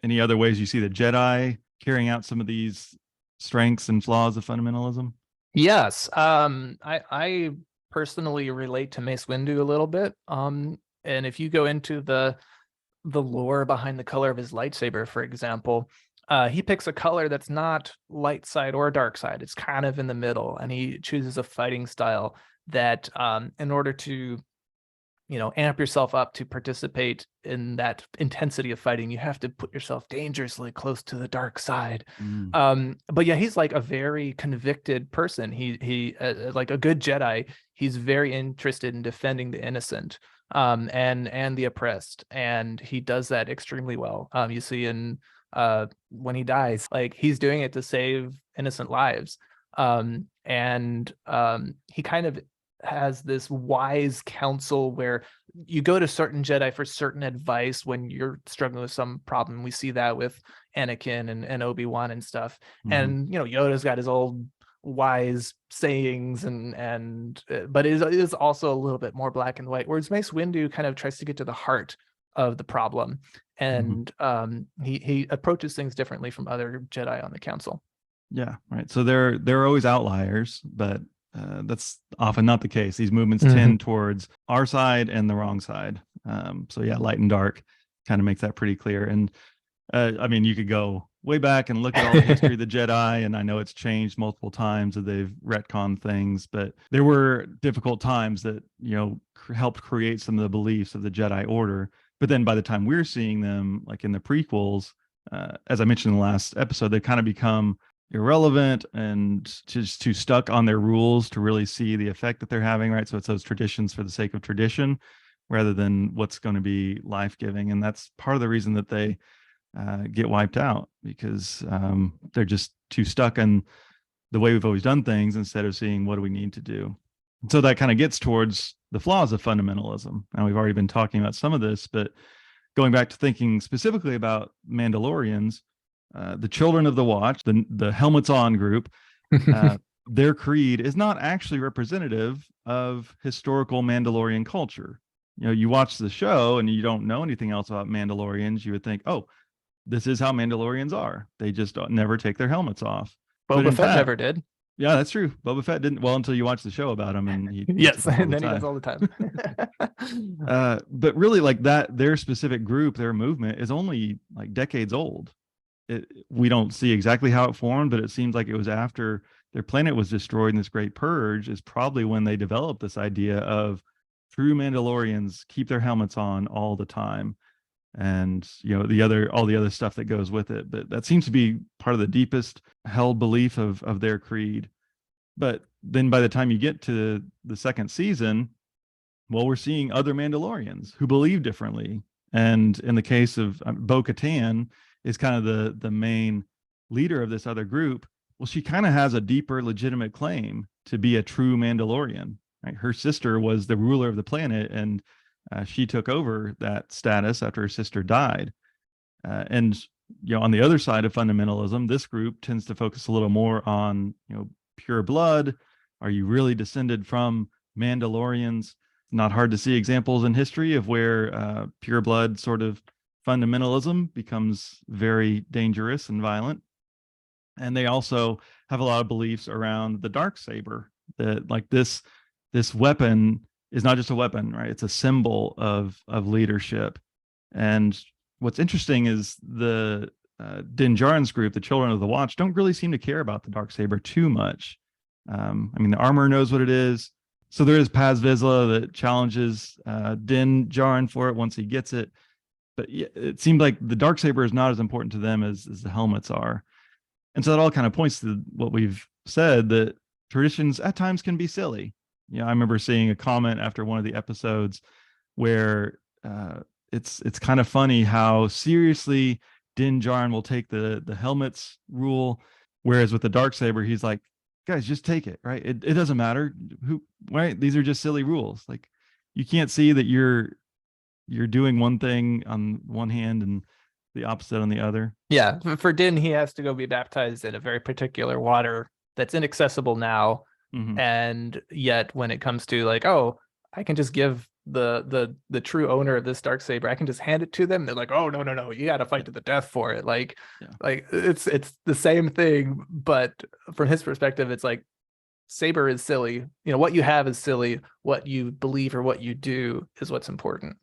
A: Any other ways you see the Jedi carrying out some of these strengths and flaws of fundamentalism?
B: Yes. I personally relate to Mace Windu a little bit. And if you go into the lore behind the color of his lightsaber, for example, he picks a color that's not light side or dark side. It's kind of in the middle, and he chooses a fighting style that, in order to amp yourself up to participate in that intensity of fighting. You have to put yourself dangerously close to the dark side. But yeah, he's like a very convicted person. He like a good Jedi. He's very interested in defending the innocent, and the oppressed, and he does that extremely well. You see in when he dies, like he's doing it to save innocent lives. And he kind of has this wise counsel where you go to certain Jedi for certain advice when you're struggling with some problem. We see that with Anakin and Obi-Wan and stuff. And Yoda's got his old wise sayings, but it is also a little bit more black and white, whereas Mace Windu kind of tries to get to the heart of the problem, and he approaches things differently from other Jedi on the council.
A: Yeah, right. So they're always outliers, but that's often not the case. These movements tend towards our side and the wrong side. So yeah, light and dark kind of makes that pretty clear. And I mean, you could go way back and look at all the history of the Jedi, and I know it's changed multiple times that they've retconned things, but there were difficult times that, helped create some of the beliefs of the Jedi Order. But then by the time we're seeing them, like in the prequels, as I mentioned in the last episode, they kind of become irrelevant and just too stuck on their rules to really see the effect that they're having, right? So it's those traditions for the sake of tradition rather than what's going to be life-giving. And that's part of the reason that they get wiped out, because they're just too stuck on the way we've always done things instead of seeing what do we need to do. And so that kind of gets towards the flaws of fundamentalism. And we've already been talking about some of this, but going back to thinking specifically about Mandalorians, the Children of the Watch, the Helmets On group, their creed is not actually representative of historical Mandalorian culture. You watch the show and you don't know anything else about Mandalorians, you would think, oh, this is how Mandalorians are. They just never take their helmets off.
B: Boba Fett never did.
A: Yeah, that's true. Boba Fett didn't. Well, until you watch the show about him, and he
B: yes, and then he does all the time.
A: But really, like that, their specific group, their movement is only like decades old. We don't see exactly how it formed, but it seems like it was after their planet was destroyed in this great purge is probably when they developed this idea of true Mandalorians keep their helmets on all the time, and all the other stuff that goes with it. But that seems to be part of the deepest held belief of their creed. But then by the time you get to the second season, well, we're seeing other Mandalorians who believe differently. And in the case of Bo-Katan is kind of the main leader of this other group. Well, she kind of has a deeper legitimate claim to be a true Mandalorian, right? Her sister was the ruler of the planet, and she took over that status after her sister died. And on the other side of fundamentalism, this group tends to focus a little more on pure blood. Are you really descended from Mandalorians? Not hard to see examples in history of where pure blood sort of fundamentalism becomes very dangerous and violent. And they also have a lot of beliefs around the darksaber, that like this weapon is not just a weapon, right? It's a symbol of leadership. And what's interesting is the Din Djarin's group, the Children of the Watch, don't really seem to care about the darksaber too much. I mean, the armor knows what it is. So there is Paz Vizsla that challenges Din Djarin for it once he gets it. But it seemed like the darksaber is not as important to them as the helmets are. And so that all kind of points to what we've said, that traditions at times can be silly. I remember seeing a comment after one of the episodes where it's kind of funny how seriously Din Djarin will take the helmets rule, whereas with the darksaber, he's like, guys, just take it, right? It doesn't matter right? These are just silly rules. Like, you can't see that you're doing one thing on one hand and the opposite on the other.
B: Yeah, for Din, he has to go be baptized in a very particular water that's inaccessible now. And yet when it comes to like, oh, I can just give the true owner of this darksaber, I can just hand it to them. They're like, oh, no, you got to fight to the death for it. Like it's the same thing, but from his perspective, it's like, saber is silly. What you have is silly. What you believe or what you do is what's important.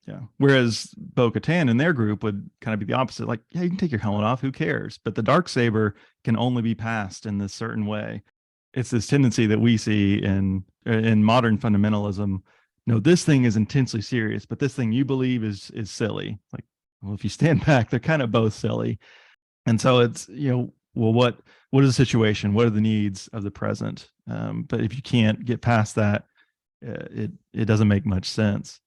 A: Yeah. Whereas Bo-Katan and their group would kind of be the opposite. Like, yeah, you can take your helmet off. Who cares? But the darksaber can only be passed in this certain way. It's this tendency that we see in modern fundamentalism, no, this thing is intensely serious, but this thing you believe is silly. Like, well, if you stand back, they're kind of both silly. And so it's, well, what is the situation? What are the needs of the present? But if you can't get past that, it doesn't make much sense.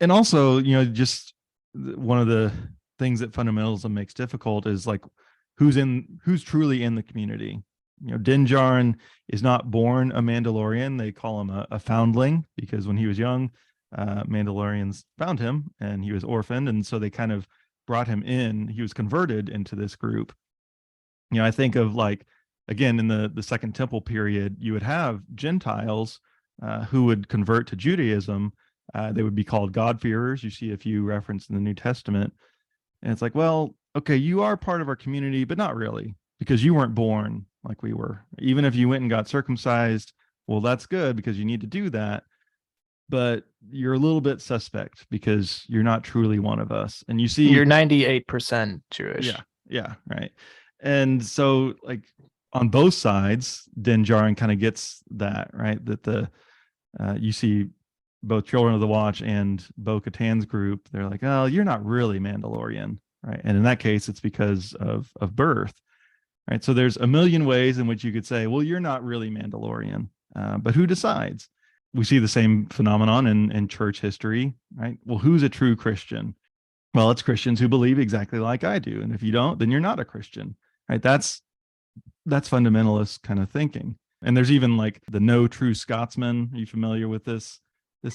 A: And also, just one of the things that fundamentalism makes difficult is like who's truly in the community. Din Djarin is not born a Mandalorian. They call him a foundling because when he was young, Mandalorians found him and he was orphaned, and so they kind of brought him in. He was converted into this group. I think of, like, again, in the Second Temple period, you would have Gentiles who would convert to Judaism. They would be called God-fearers. You see a few referenced in the New Testament. And it's like, well, okay, you are part of our community, but not really, because you weren't born like we were. Even if you went and got circumcised, well, that's good because you need to do that. But you're a little bit suspect because you're not truly one of us. And you see,
B: you're 98% Jewish.
A: Yeah, right. And so, like, on both sides, Din Djarin kind of gets that, right? That you see both Children of the Watch and Bo-Katan's group, they're like, oh, you're not really Mandalorian, right? And in that case, it's because of birth, right? So there's a million ways in which you could say, well, you're not really Mandalorian, but who decides? We see the same phenomenon in church history, right? Well, who's a true Christian? Well, it's Christians who believe exactly like I do. And if you don't, then you're not a Christian, right? That's fundamentalist kind of thinking. And there's even like the no true Scotsman. Are you familiar with this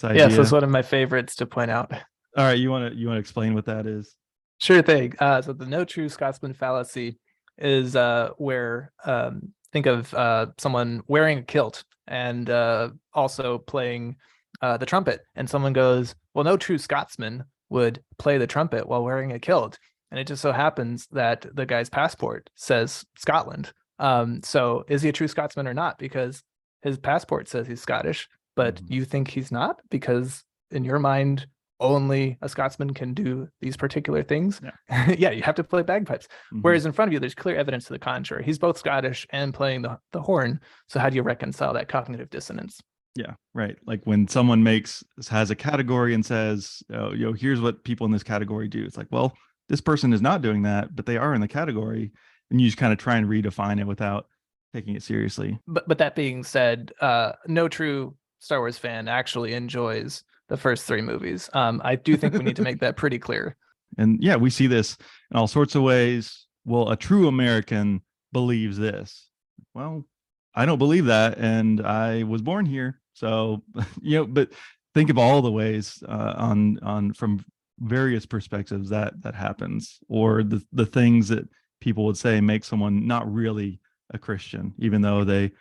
A: idea?
B: Yes, that's one of my favorites to point out.
A: All right, you want to explain what that is?
B: Sure thing. So the no true Scotsman fallacy is where think of someone wearing a kilt and also playing the trumpet, and someone goes, well, no true Scotsman would play the trumpet while wearing a kilt. And it just so happens that the guy's passport says Scotland. So is he a true Scotsman or not? Because his passport says he's Scottish, but you think he's not because in your mind, only a Scotsman can do these particular things. Yeah, yeah, you have to play bagpipes. Whereas in front of you, there's clear evidence to the contrary. He's both Scottish and playing the horn. So how do you reconcile that cognitive dissonance?
A: Yeah, right. Like when someone has a category and says, oh, here's what people in this category do. It's like, well, this person is not doing that, but they are in the category. And you just kind of try and redefine it without taking it seriously.
B: But that being said, no true Star Wars fan actually enjoys the first three movies. I do think we need to make that pretty clear.
A: And yeah, we see this in all sorts of ways. Well, a true American believes this. Well, I don't believe that, and I was born here. So, but think of all the ways on from various perspectives that happens, or the things that people would say make someone not really a Christian, even though they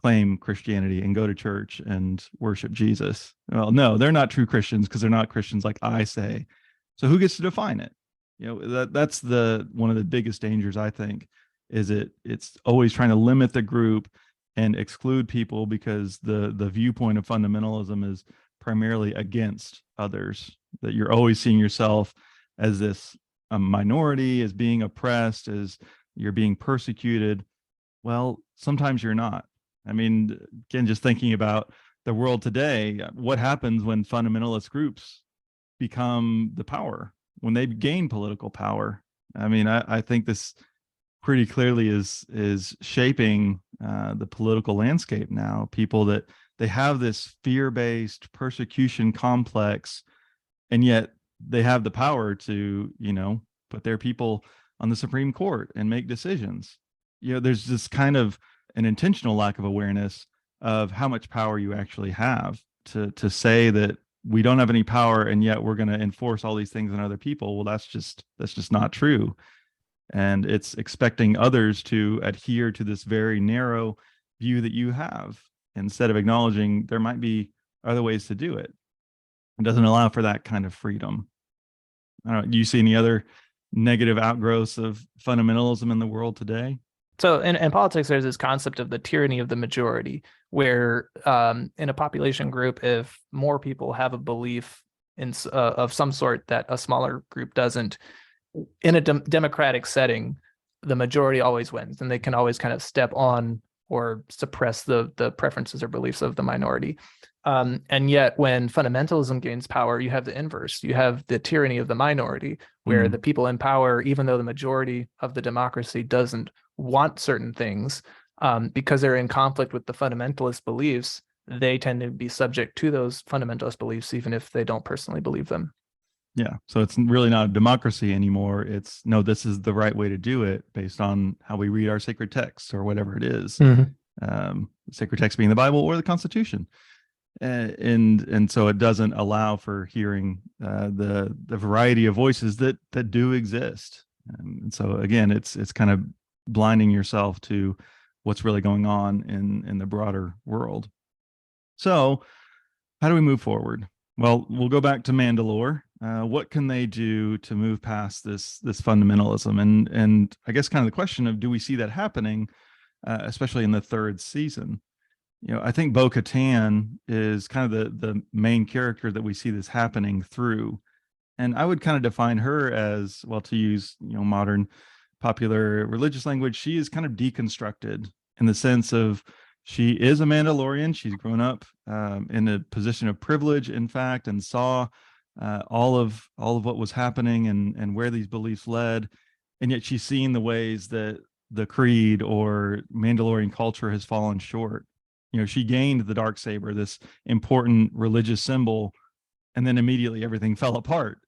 A: claim Christianity and go to church and worship Jesus. Well, no, they're not true Christians because they're not Christians like I say. So who gets to define it? That's one of the biggest dangers, I think, is it's always trying to limit the group and exclude people because the viewpoint of fundamentalism is primarily against others, that you're always seeing yourself as this minority, as being oppressed, as you're being persecuted. Well, sometimes you're not. I mean, again, just thinking about the world today, what happens when fundamentalist groups become the power, when they gain political power? I mean, I think this pretty clearly is shaping the political landscape now. People that they have this fear-based persecution complex, and yet they have the power to, put their people on the Supreme Court and make decisions. There's this kind of an intentional lack of awareness of how much power you actually have to say that we don't have any power and yet we're going to enforce all these things on other people. Well, that's just not true. And it's expecting others to adhere to this very narrow view that you have, instead of acknowledging there might be other ways to do it. It doesn't allow for that kind of freedom. I don't know, do you see any other negative outgrowths of fundamentalism in the world today?
B: So in politics, there's this concept of the tyranny of the majority, where in a population group, if more people have a belief of some sort that a smaller group doesn't, in a democratic setting, the majority always wins, and they can always kind of step on or suppress the preferences or beliefs of the minority. And yet when fundamentalism gains power, you have the inverse. You have the tyranny of the minority, where the people in power, even though the majority of the democracy doesn't want certain things, because they're in conflict with the fundamentalist beliefs, they tend to be subject to those fundamentalist beliefs, even if they don't personally believe them.
A: Yeah. So it's really not a democracy anymore. It's no, this is the right way to do it based on how we read our sacred texts or whatever it is. Sacred text being the Bible or the Constitution. And so it doesn't allow for hearing the variety of voices that do exist. And so again, it's kind of blinding yourself to what's really going on in the broader world. So how do we move forward? Well, we'll go back to Mandalore. What can they do to move past this fundamentalism? And I guess kind of the question of, do we see that happening, especially in the third season? I think Bo-Katan is kind of the main character that we see this happening through. And I would kind of define her as, well, to use, modern popular religious language, she is kind of deconstructed in the sense of she is a Mandalorian. She's grown up in a position of privilege, in fact, and saw all of what was happening and where these beliefs led. And yet she's seen the ways that the creed or Mandalorian culture has fallen short. She gained the Darksaber, this important religious symbol, and then immediately everything fell apart.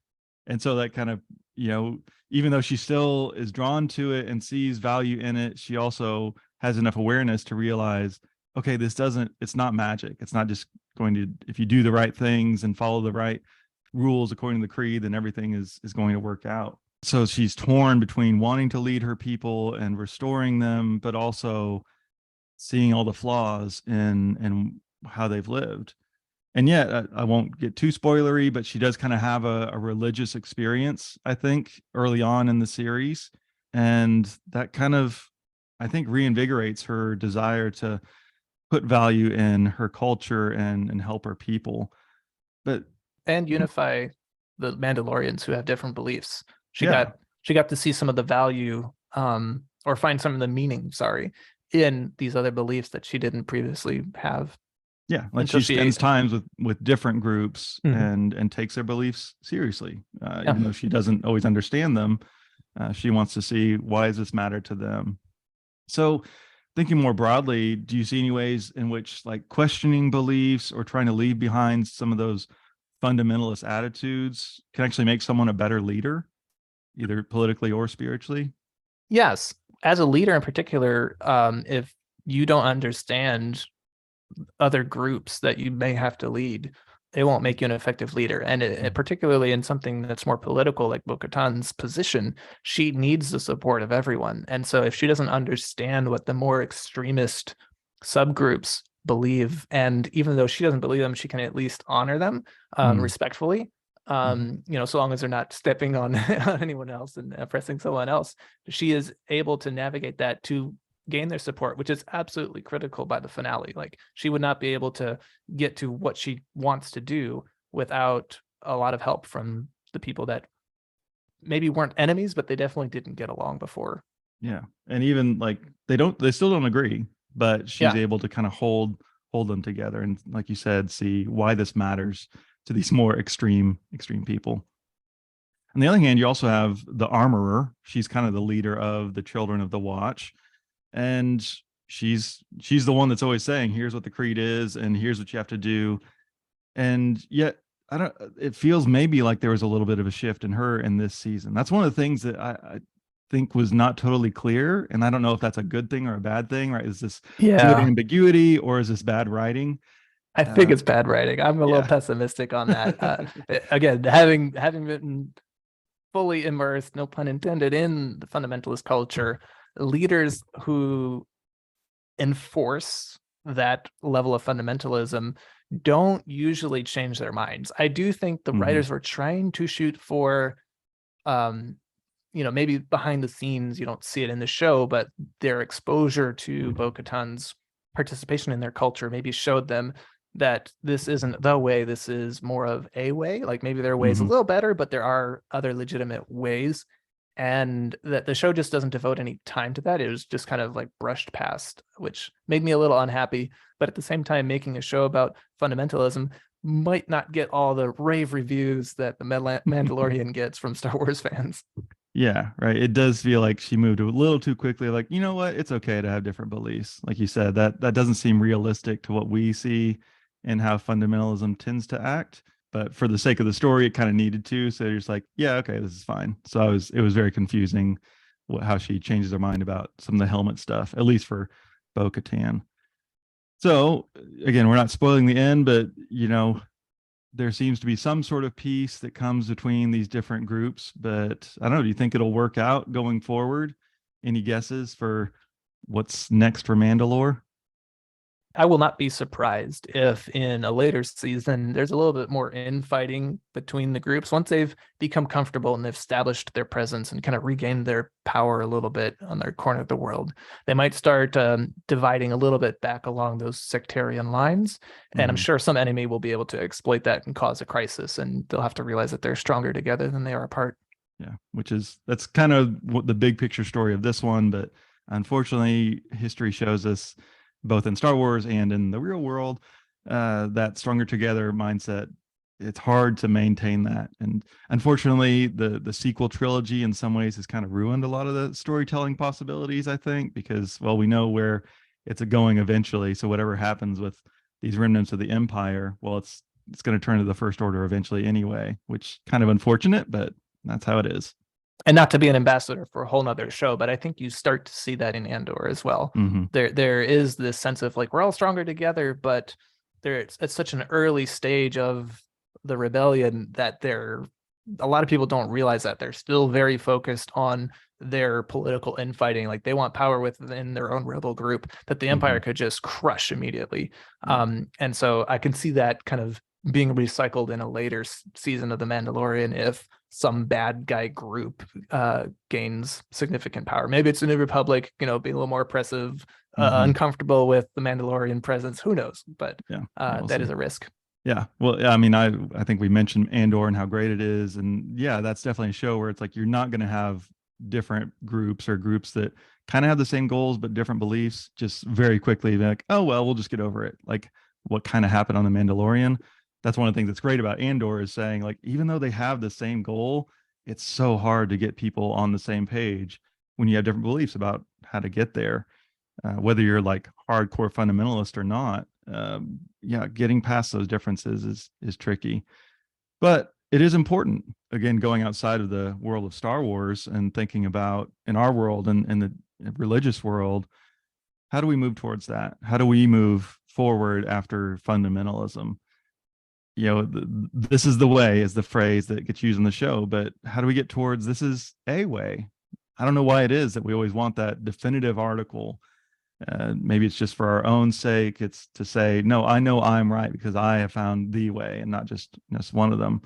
A: And so that kind of, even though she still is drawn to it and sees value in it, she also has enough awareness to realize, okay, it's not magic. It's not just going to, if you do the right things and follow the right rules according to the creed, then everything is going to work out. So she's torn between wanting to lead her people and restoring them, but also seeing all the flaws in how they've lived. And yet, I won't get too spoilery, but she does kind of have a religious experience, I think, early on in the series. And that kind of, I think, reinvigorates her desire to put value in her culture and help her people.
B: And unify the Mandalorians who have different beliefs. She got to see some of the value, or find some of the meaning, in these other beliefs that she didn't previously have.
A: Yeah, like she spends times with different groups and takes their beliefs seriously, even though she doesn't always understand them. She wants to see, why does this matter to them? So thinking more broadly, do you see any ways in which like questioning beliefs or trying to leave behind some of those fundamentalist attitudes can actually make someone a better leader, either politically or spiritually?
B: Yes. As a leader in particular, if you don't understand other groups that you may have to lead, it won't make you an effective leader. And particularly in something that's more political, like Bo-Katan's position, she needs the support of everyone. And so if she doesn't understand what the more extremist subgroups believe, and even though she doesn't believe them, she can at least honor them respectfully. So long as they're not stepping on anyone else and oppressing someone else, she is able to navigate that to gain their support, which is absolutely critical by the finale. Like, she would not be able to get to what she wants to do without a lot of help from the people that maybe weren't enemies, but they definitely didn't get along before.
A: Yeah. And even like they still don't agree, but she's able to kind of hold them together. And like you said, see why this matters to these more extreme people. On the other hand, you also have the armorer. She's kind of the leader of the Children of the Watch. And she's the one that's always saying, here's what the creed is, and here's what you have to do. And yet, it feels maybe like there was a little bit of a shift in her in this season. That's one of the things that I think was not totally clear. And I don't know if that's a good thing or a bad thing, right? Is this good ambiguity, or is this bad writing?
B: I think it's bad writing. I'm a little pessimistic on that. Again, having been fully immersed, no pun intended, in the fundamentalist culture, leaders who enforce that level of fundamentalism don't usually change their minds. I do think the writers were trying to shoot for, maybe behind the scenes, you don't see it in the show, but their exposure to Bo-Katan's participation in their culture maybe showed them that this isn't the way, this is more of a way. Like, maybe their way is a little better, but there are other legitimate ways. and that the show just doesn't devote any time to that. It was just kind of like brushed past, which made me a little unhappy. But at the same time, making a show about fundamentalism might not get all the rave reviews that the Mandalorian gets from Star Wars fans.
A: Yeah, right. It does feel like she moved a little too quickly. Like, you know what? It's okay to have different beliefs. Like you said, that doesn't seem realistic to what we see and how fundamentalism tends to act. But for the sake of the story, it kind of needed to. So you're just like, yeah, okay, this is fine. So it was very confusing how she changes her mind about some of the helmet stuff, at least for Bo-Katan. So again, we're not spoiling the end, but there seems to be some sort of peace that comes between these different groups. But I don't know, do you think it'll work out going forward? Any guesses for what's next for Mandalore?
B: I will not be surprised if in a later season there's a little bit more infighting between the groups once they've become comfortable and they've established their presence and kind of regained their power a little bit on their corner of the world. They might start dividing a little bit back along those sectarian lines, and I'm sure some enemy will be able to exploit that and cause a crisis, and they'll have to realize that they're stronger together than they are apart.
A: Yeah, that's kind of what the big picture story of this one, but unfortunately history shows us both in Star Wars and in the real world, that stronger together mindset, it's hard to maintain that. And unfortunately, the sequel trilogy in some ways has kind of ruined a lot of the storytelling possibilities, I think, because, well, we know where it's going eventually. So whatever happens with these remnants of the Empire, well, it's going to turn to the First Order eventually anyway, which kind of unfortunate, but that's how it is.
B: And not to be an ambassador for a whole nother show, but I think you start to see that in Andor as well. There is this sense of like, we're all stronger together, but it's at such an early stage of the rebellion that a lot of people don't realize that they're still very focused on their political infighting. Like they want power within their own rebel group that the Empire could just crush immediately. And so I can see that kind of being recycled in a later season of The Mandalorian if some bad guy group gains significant power. Maybe it's a New Republic, being a little more oppressive, uncomfortable with the Mandalorian presence. Who knows? But that is a risk.
A: Yeah. Well, I mean, I think we mentioned Andor and how great it is. And yeah, that's definitely a show where it's like you're not going to have different groups or groups that kind of have the same goals but different beliefs just very quickly. Like, oh, well, we'll just get over it. Like what kind of happened on The Mandalorian. That's one of the things that's great about Andor is saying, like, even though they have the same goal, it's so hard to get people on the same page when you have different beliefs about how to get there, whether you're like hardcore fundamentalist or not. Getting past those differences is tricky, but it is important. Again, going outside of the world of Star Wars and thinking about in our world and in the religious world, how do we move towards that? How do we move forward after fundamentalism? This is the way is the phrase that gets used in the show, but how do we get towards this is a way? I don't know why it is that we always want that definitive article. Maybe it's just for our own sake. It's to say, no, I know I'm right because I have found the way and not just one of them.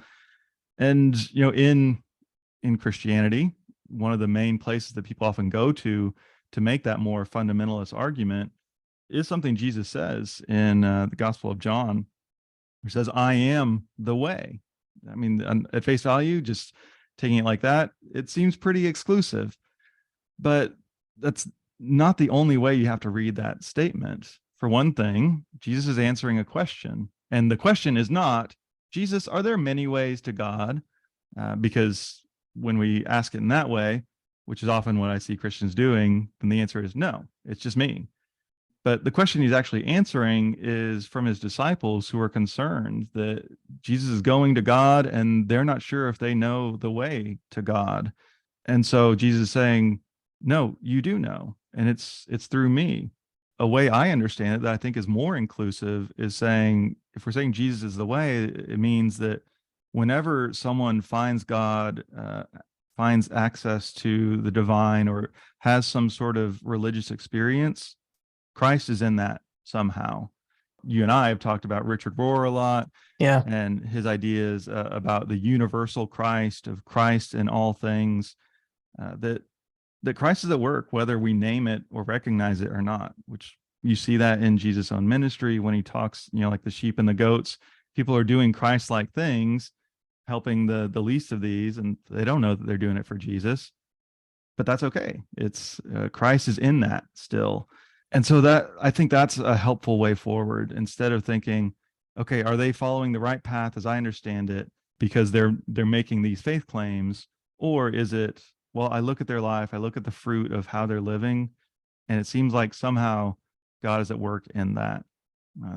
A: And, in Christianity, one of the main places that people often go to make that more fundamentalist argument is something Jesus says in the Gospel of John. He says, I am the way. I mean, at face value, just taking it like that, it seems pretty exclusive. But that's not the only way you have to read that statement. For one thing, Jesus is answering a question. And the question is not, Jesus, are there many ways to God? Because when we ask it in that way, which is often what I see Christians doing, then the answer is no, it's just me. But the question he's actually answering is from his disciples who are concerned that Jesus is going to God and they're not sure if they know the way to God. And so Jesus is saying, no, you do know. And it's through me. A way I understand it that I think is more inclusive is saying, if we're saying Jesus is the way, it means that whenever someone finds God, finds access to the divine or has some sort of religious experience, Christ is in that somehow. You and I have talked about Richard Rohr a lot, and his ideas about the universal Christ, of Christ in all things, that Christ is at work, whether we name it or recognize it or not, which you see that in Jesus' own ministry when he talks, like the sheep and the goats. People are doing Christ-like things, helping the least of these, and they don't know that they're doing it for Jesus. but that's okay. It's Christ is in that still. And so that, I think that's a helpful way forward, instead of thinking, okay, are they following the right path as I understand it because they're making these faith claims, or is it, well, I look at their life, I look at the fruit of how they're living, and it seems like somehow God is at work in that.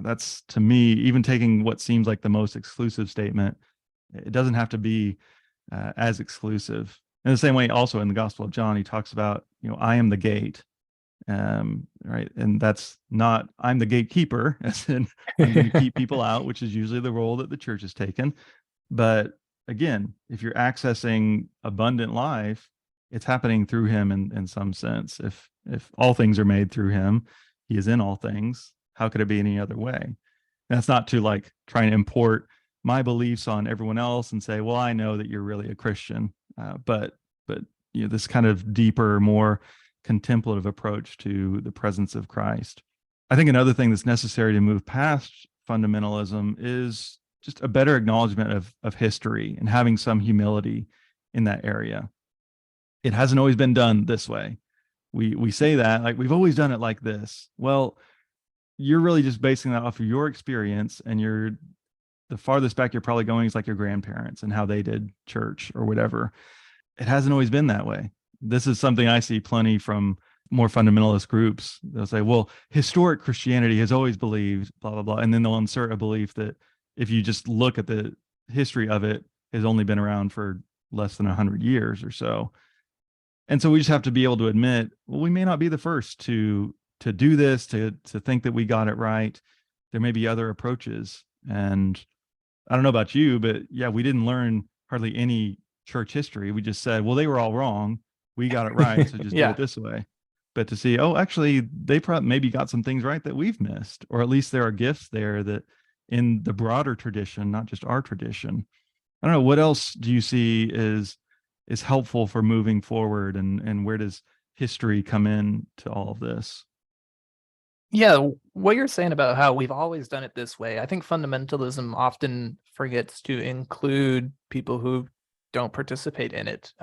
A: That's, to me, even taking what seems like the most exclusive statement, it doesn't have to be as exclusive. In the same way, also in the Gospel of John, he talks about, I am the gate. Right. And that's not, I'm the gatekeeper, as in I'm going to keep people out, which is usually the role that the church has taken. But again, if you're accessing abundant life, it's happening through him in some sense. If all things are made through him, he is in all things. How could it be any other way? And that's not to like try and import my beliefs on everyone else and say, well, I know that you're really a Christian. But this kind of deeper, more contemplative approach to the presence of Christ. I think another thing that's necessary to move past fundamentalism is just a better acknowledgement of history and having some humility in that area. It hasn't always been done this way. We say that, like, we've always done it like this. Well, you're really just basing that off of your experience, and the farthest back you're probably going is like your grandparents and how they did church or whatever. It hasn't always been that way. This is something I see plenty from more fundamentalist groups. They'll say, well, historic Christianity has always believed blah, blah, blah. And then they'll insert a belief that if you just look at the history of it, has only been around for less than 100 years or so. And so we just have to be able to admit, well, we may not be the first to do this, to think that we got it right. There may be other approaches. And I don't know about you, but yeah, we didn't learn hardly any church history. We just said, well, they were all wrong. We got it right. So just do it this way. But to see, oh, actually, they probably maybe got some things right that we've missed, or at least there are gifts there that in the broader tradition, not just our tradition. I don't know, what else do you see is helpful for moving forward, and where does history come in to all of this?
B: Yeah, what you're saying about how we've always done it this way, I think fundamentalism often forgets to include people who don't participate in it,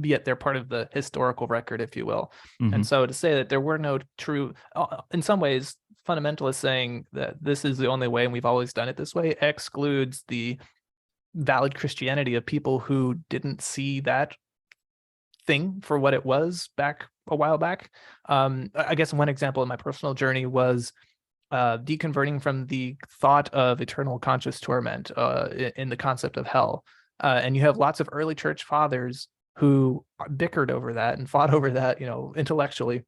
B: yet they're part of the historical record, if you will. Mm-hmm. And so to say that there were no true, in some ways, fundamentalists saying that this is the only way and we've always done it this way excludes the valid Christianity of people who didn't see that thing for what it was back a while back. I guess one example in my personal journey was deconverting from the thought of eternal conscious torment in the concept of hell. And you have lots of early church fathers who bickered over that and fought over that, intellectually.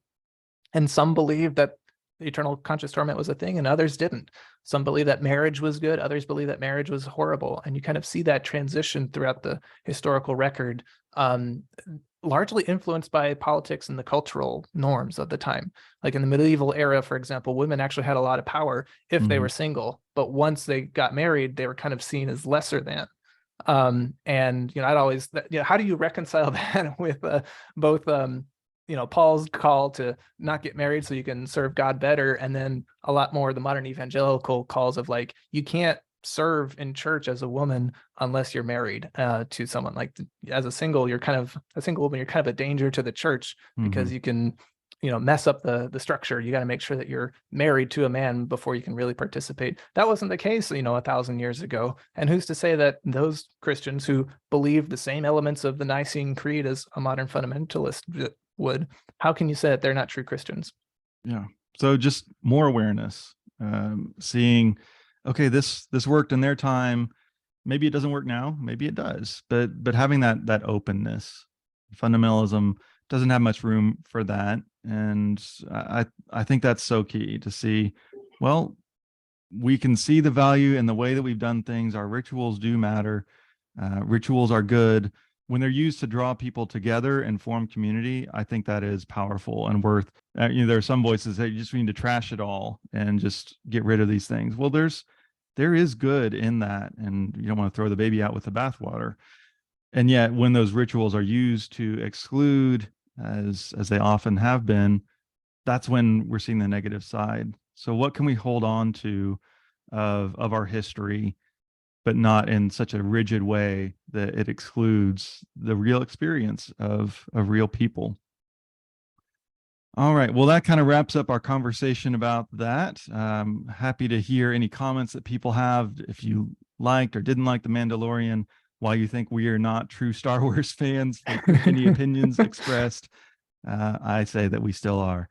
B: And some believed that eternal conscious torment was a thing and others didn't. Some believe that marriage was good. Others believe that marriage was horrible. And you kind of see that transition throughout the historical record, largely influenced by politics and the cultural norms of the time. Like in the medieval era, for example, women actually had a lot of power if they were single. But once they got married, they were kind of seen as lesser than. And I'd always, how do you reconcile that with both Paul's call to not get married so you can serve God better, and then a lot more the modern evangelical calls of like, you can't serve in church as a woman unless you're married to someone. Like, as a single woman, you're kind of a danger to the church because you can mess up the structure. You got to make sure that you're married to a man before you can really participate. That wasn't the case 1,000 years ago. And who's to say that those Christians who believe the same elements of the Nicene Creed as a modern fundamentalist would, how can you say that they're not true Christians?
A: Yeah. So just more awareness, seeing, okay, this worked in their time. Maybe it doesn't work now. Maybe it does. But having that openness. Fundamentalism doesn't have much room for that. And I think that's so key to see, well, we can see the value in the way that we've done things. Our rituals do matter. Rituals are good. When they're used to draw people together and form community, I think that is powerful and worth, there are some voices that you just need to trash it all and just get rid of these things. Well, there is good in that, and you don't want to throw the baby out with the bathwater. And yet when those rituals are used to exclude, as they often have been, that's when we're seeing the negative side. So what can we hold on to of our history, but not in such a rigid way that it excludes the real experience of real people? All right. Well, that kind of wraps up our conversation about that. Happy to hear any comments that people have. If you liked or didn't like The Mandalorian, why you think we are not true Star Wars fans, any opinions expressed, I say that we still are.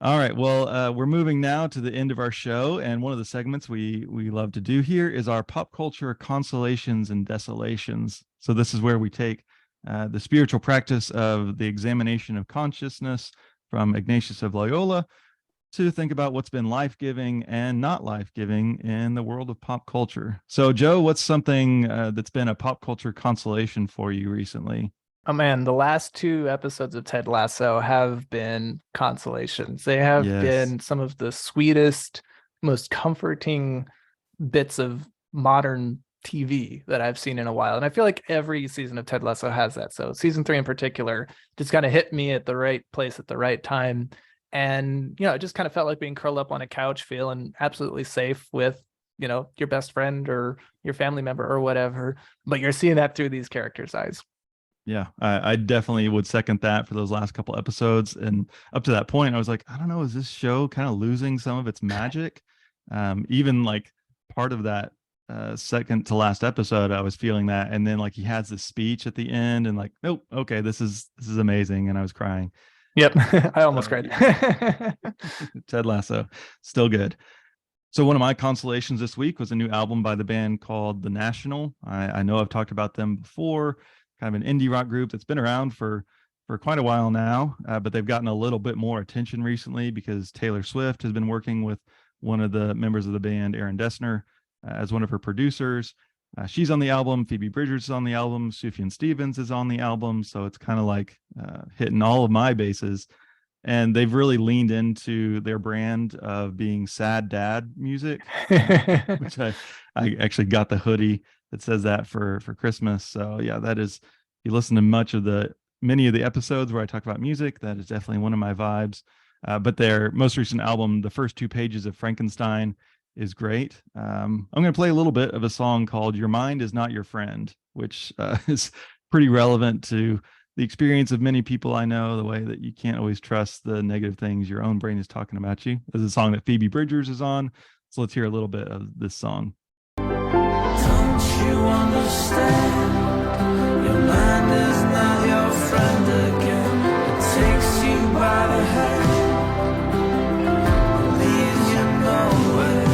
A: All right. Well, we're moving now to the end of our show. And one of the segments we love to do here is our pop culture consolations and desolations. So this is where we take the spiritual practice of the examination of consciousness from Ignatius of Loyola to think about what's been life-giving and not life-giving in the world of pop culture. So, Joe, what's something that's been a pop culture consolation for you recently?
B: Oh man, the last 2 episodes of Ted Lasso have been consolations. They have been some of the sweetest, most comforting bits of modern TV that I've seen in a while. And I feel like every season of Ted Lasso has that. So season 3 in particular just kind of hit me at the right place at the right time. And, it just kind of felt like being curled up on a couch, feeling absolutely safe with, your best friend or your family member or whatever. But you're seeing that through these characters' eyes.
A: Yeah, I definitely would second that for those last couple episodes. And up to that point, I was like, I don't know, is this show kind of losing some of its magic? Even like part of that second to last episode, I was feeling that. And then like he has this speech at the end and like, nope, okay, this is amazing. And I was crying.
B: Yep, I almost cried.
A: Ted Lasso, still good. So one of my consolations this week was a new album by the band called The National. I know I've talked about them before. Kind of an indie rock group that's been around for quite a while now, but they've gotten a little bit more attention recently because Taylor Swift has been working with one of the members of the band, Aaron Dessner, as one of her producers. She's on the album. Phoebe Bridgers is on the album. Sufjan Stevens is on the album. So it's kind of like hitting all of my bases. And they've really leaned into their brand of being sad dad music, which I actually got the hoodie that says that for Christmas. So yeah, that is, you listen to many of the episodes where I talk about music, that is definitely one of my vibes. But their most recent album, The First 2 Pages of Frankenstein, is great. I'm going to play a little bit of a song called Your Mind Is Not Your Friend, which is pretty relevant to the experience of many people I know, the way that you can't always trust the negative things your own brain is talking about you. This is a song that Phoebe Bridgers is on. So let's hear a little bit of this song.
D: Don't you understand? Your mind is not your friend again. It takes you by the hand, leads you nowhere.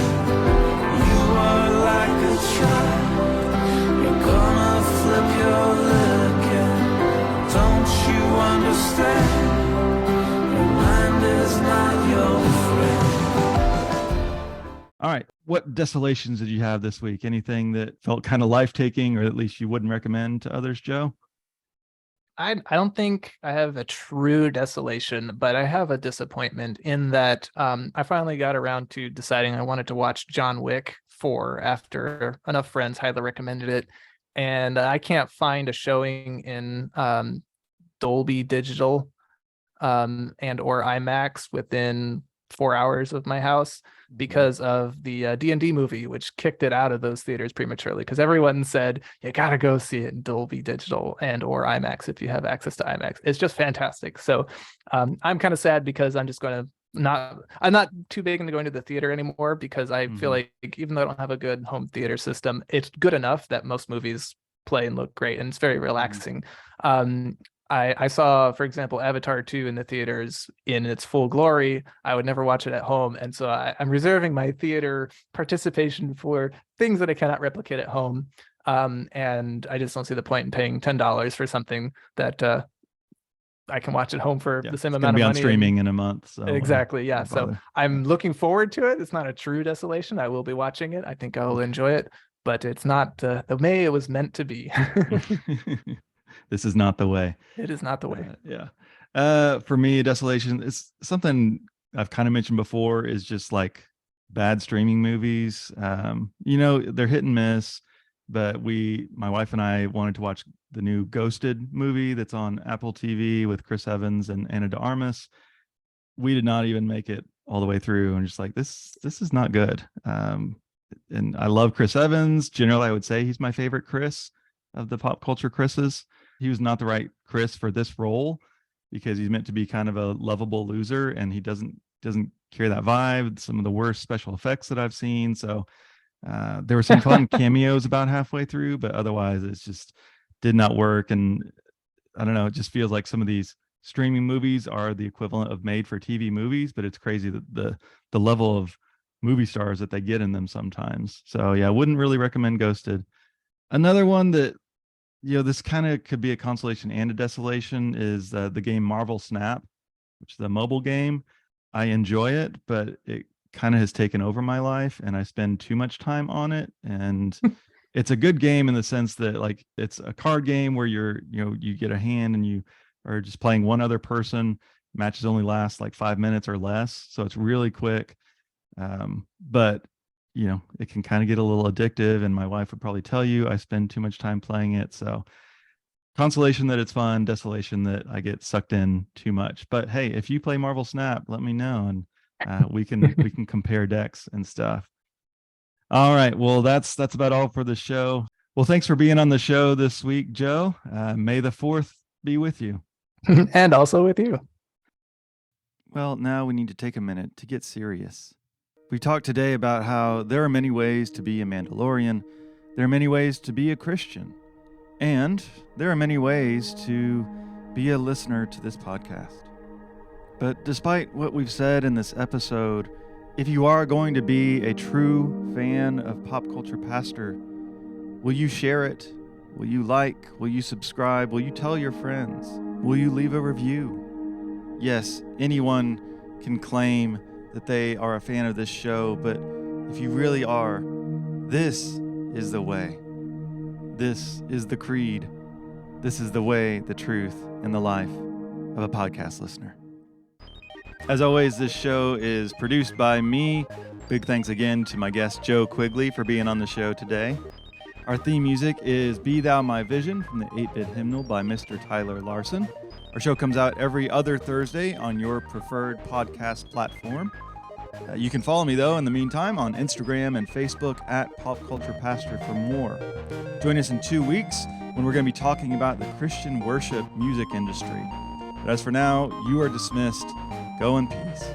D: You are like a child. You're gonna flip your lid again. Don't you understand? Your mind is not your friend.
A: All right. What desolations did you have this week? Anything that felt kind of life-taking, or at least you wouldn't recommend to others, Joe?
B: I don't think I have a true desolation, but I have a disappointment in that I finally got around to deciding I wanted to watch John Wick 4 after enough friends highly recommended it. And I can't find a showing in Dolby Digital and or IMAX within 4 hours of my house because of the D&D movie, which kicked it out of those theaters prematurely, because everyone said you gotta go see it in Dolby Digital and or IMAX if you have access to IMAX. It's just fantastic. So I'm kind of sad because I'm not too big into going to the theater anymore, because I feel like even though I don't have a good home theater system, it's good enough that most movies play and look great and it's very relaxing. I saw, for example, Avatar 2 in the theaters in its full glory. I would never watch it at home. And so I'm reserving my theater participation for things that I cannot replicate at home. And I just don't see the point in paying $10 for something that I can watch at home for the same amount of money.
A: It's going to be on streaming in a month. So
B: exactly. Yeah. So I'm looking forward to it. It's not a true desolation. I will be watching it. I think I will enjoy it, but it's not the way it was meant to be.
A: This is not the way.
B: It is not the way.
A: For me, desolation is something I've kind of mentioned before, is just like bad streaming movies. They're hit and miss, but my wife and I wanted to watch the new Ghosted movie that's on Apple TV with Chris Evans and Ana de Armas. We did not even make it all the way through, and just like, this is not good. And I love Chris Evans. Generally, I would say he's my favorite Chris of the pop culture Chris's. He was not the right Chris for this role, because he's meant to be kind of a lovable loser, and he doesn't carry that vibe. Some of the worst special effects that I've seen. So there were some fun cameos about halfway through, but otherwise it's just did not work. And I don't know, it just feels like some of these streaming movies are the equivalent of made for TV movies, but it's crazy that the level of movie stars that they get in them sometimes. So yeah, I wouldn't really recommend Ghosted. Another one that, this kind of could be a consolation and a desolation is the game Marvel Snap, which is a mobile game. I enjoy it, but it kind of has taken over my life and I spend too much time on it. And it's a good game in the sense that like it's a card game where you get a hand and you are just playing one other person. Matches only last like 5 minutes or less. So it's really quick. But it can kind of get a little addictive, and my wife would probably tell you I spend too much time playing it. So consolation that it's fun, desolation that I get sucked in too much. But hey, if you play Marvel Snap, let me know, and we can compare decks and stuff. All right, well that's about all for the show. Well, thanks for being on the show this week, Joe. May the 4th be with you.
B: And also with you.
A: Well, now we need to take a minute to get serious. We talked today about how there are many ways to be a Mandalorian, there are many ways to be a Christian, and there are many ways to be a listener to this podcast. But despite what we've said in this episode, if you are going to be a true fan of Pop Culture Pastor, will you share it? Will you like? Will you subscribe? Will you tell your friends? Will you leave a review? Yes, anyone can claim that they are a fan of this show, but if you really are, this is the way. This is the creed. This is the way, the truth, and the life of a podcast listener. As always, this show is produced by me. Big thanks again to my guest, Joe Quigley, for being on the show today. Our theme music is Be Thou My Vision from the 8-Bit Hymnal by Mr. Tyler Larson. Our show comes out every other Thursday on your preferred podcast platform. You can follow me, though, in the meantime, on Instagram and Facebook at Pop Culture Pastor for more. Join us in 2 weeks when we're going to be talking about the Christian worship music industry. But as for now, you are dismissed. Go in peace.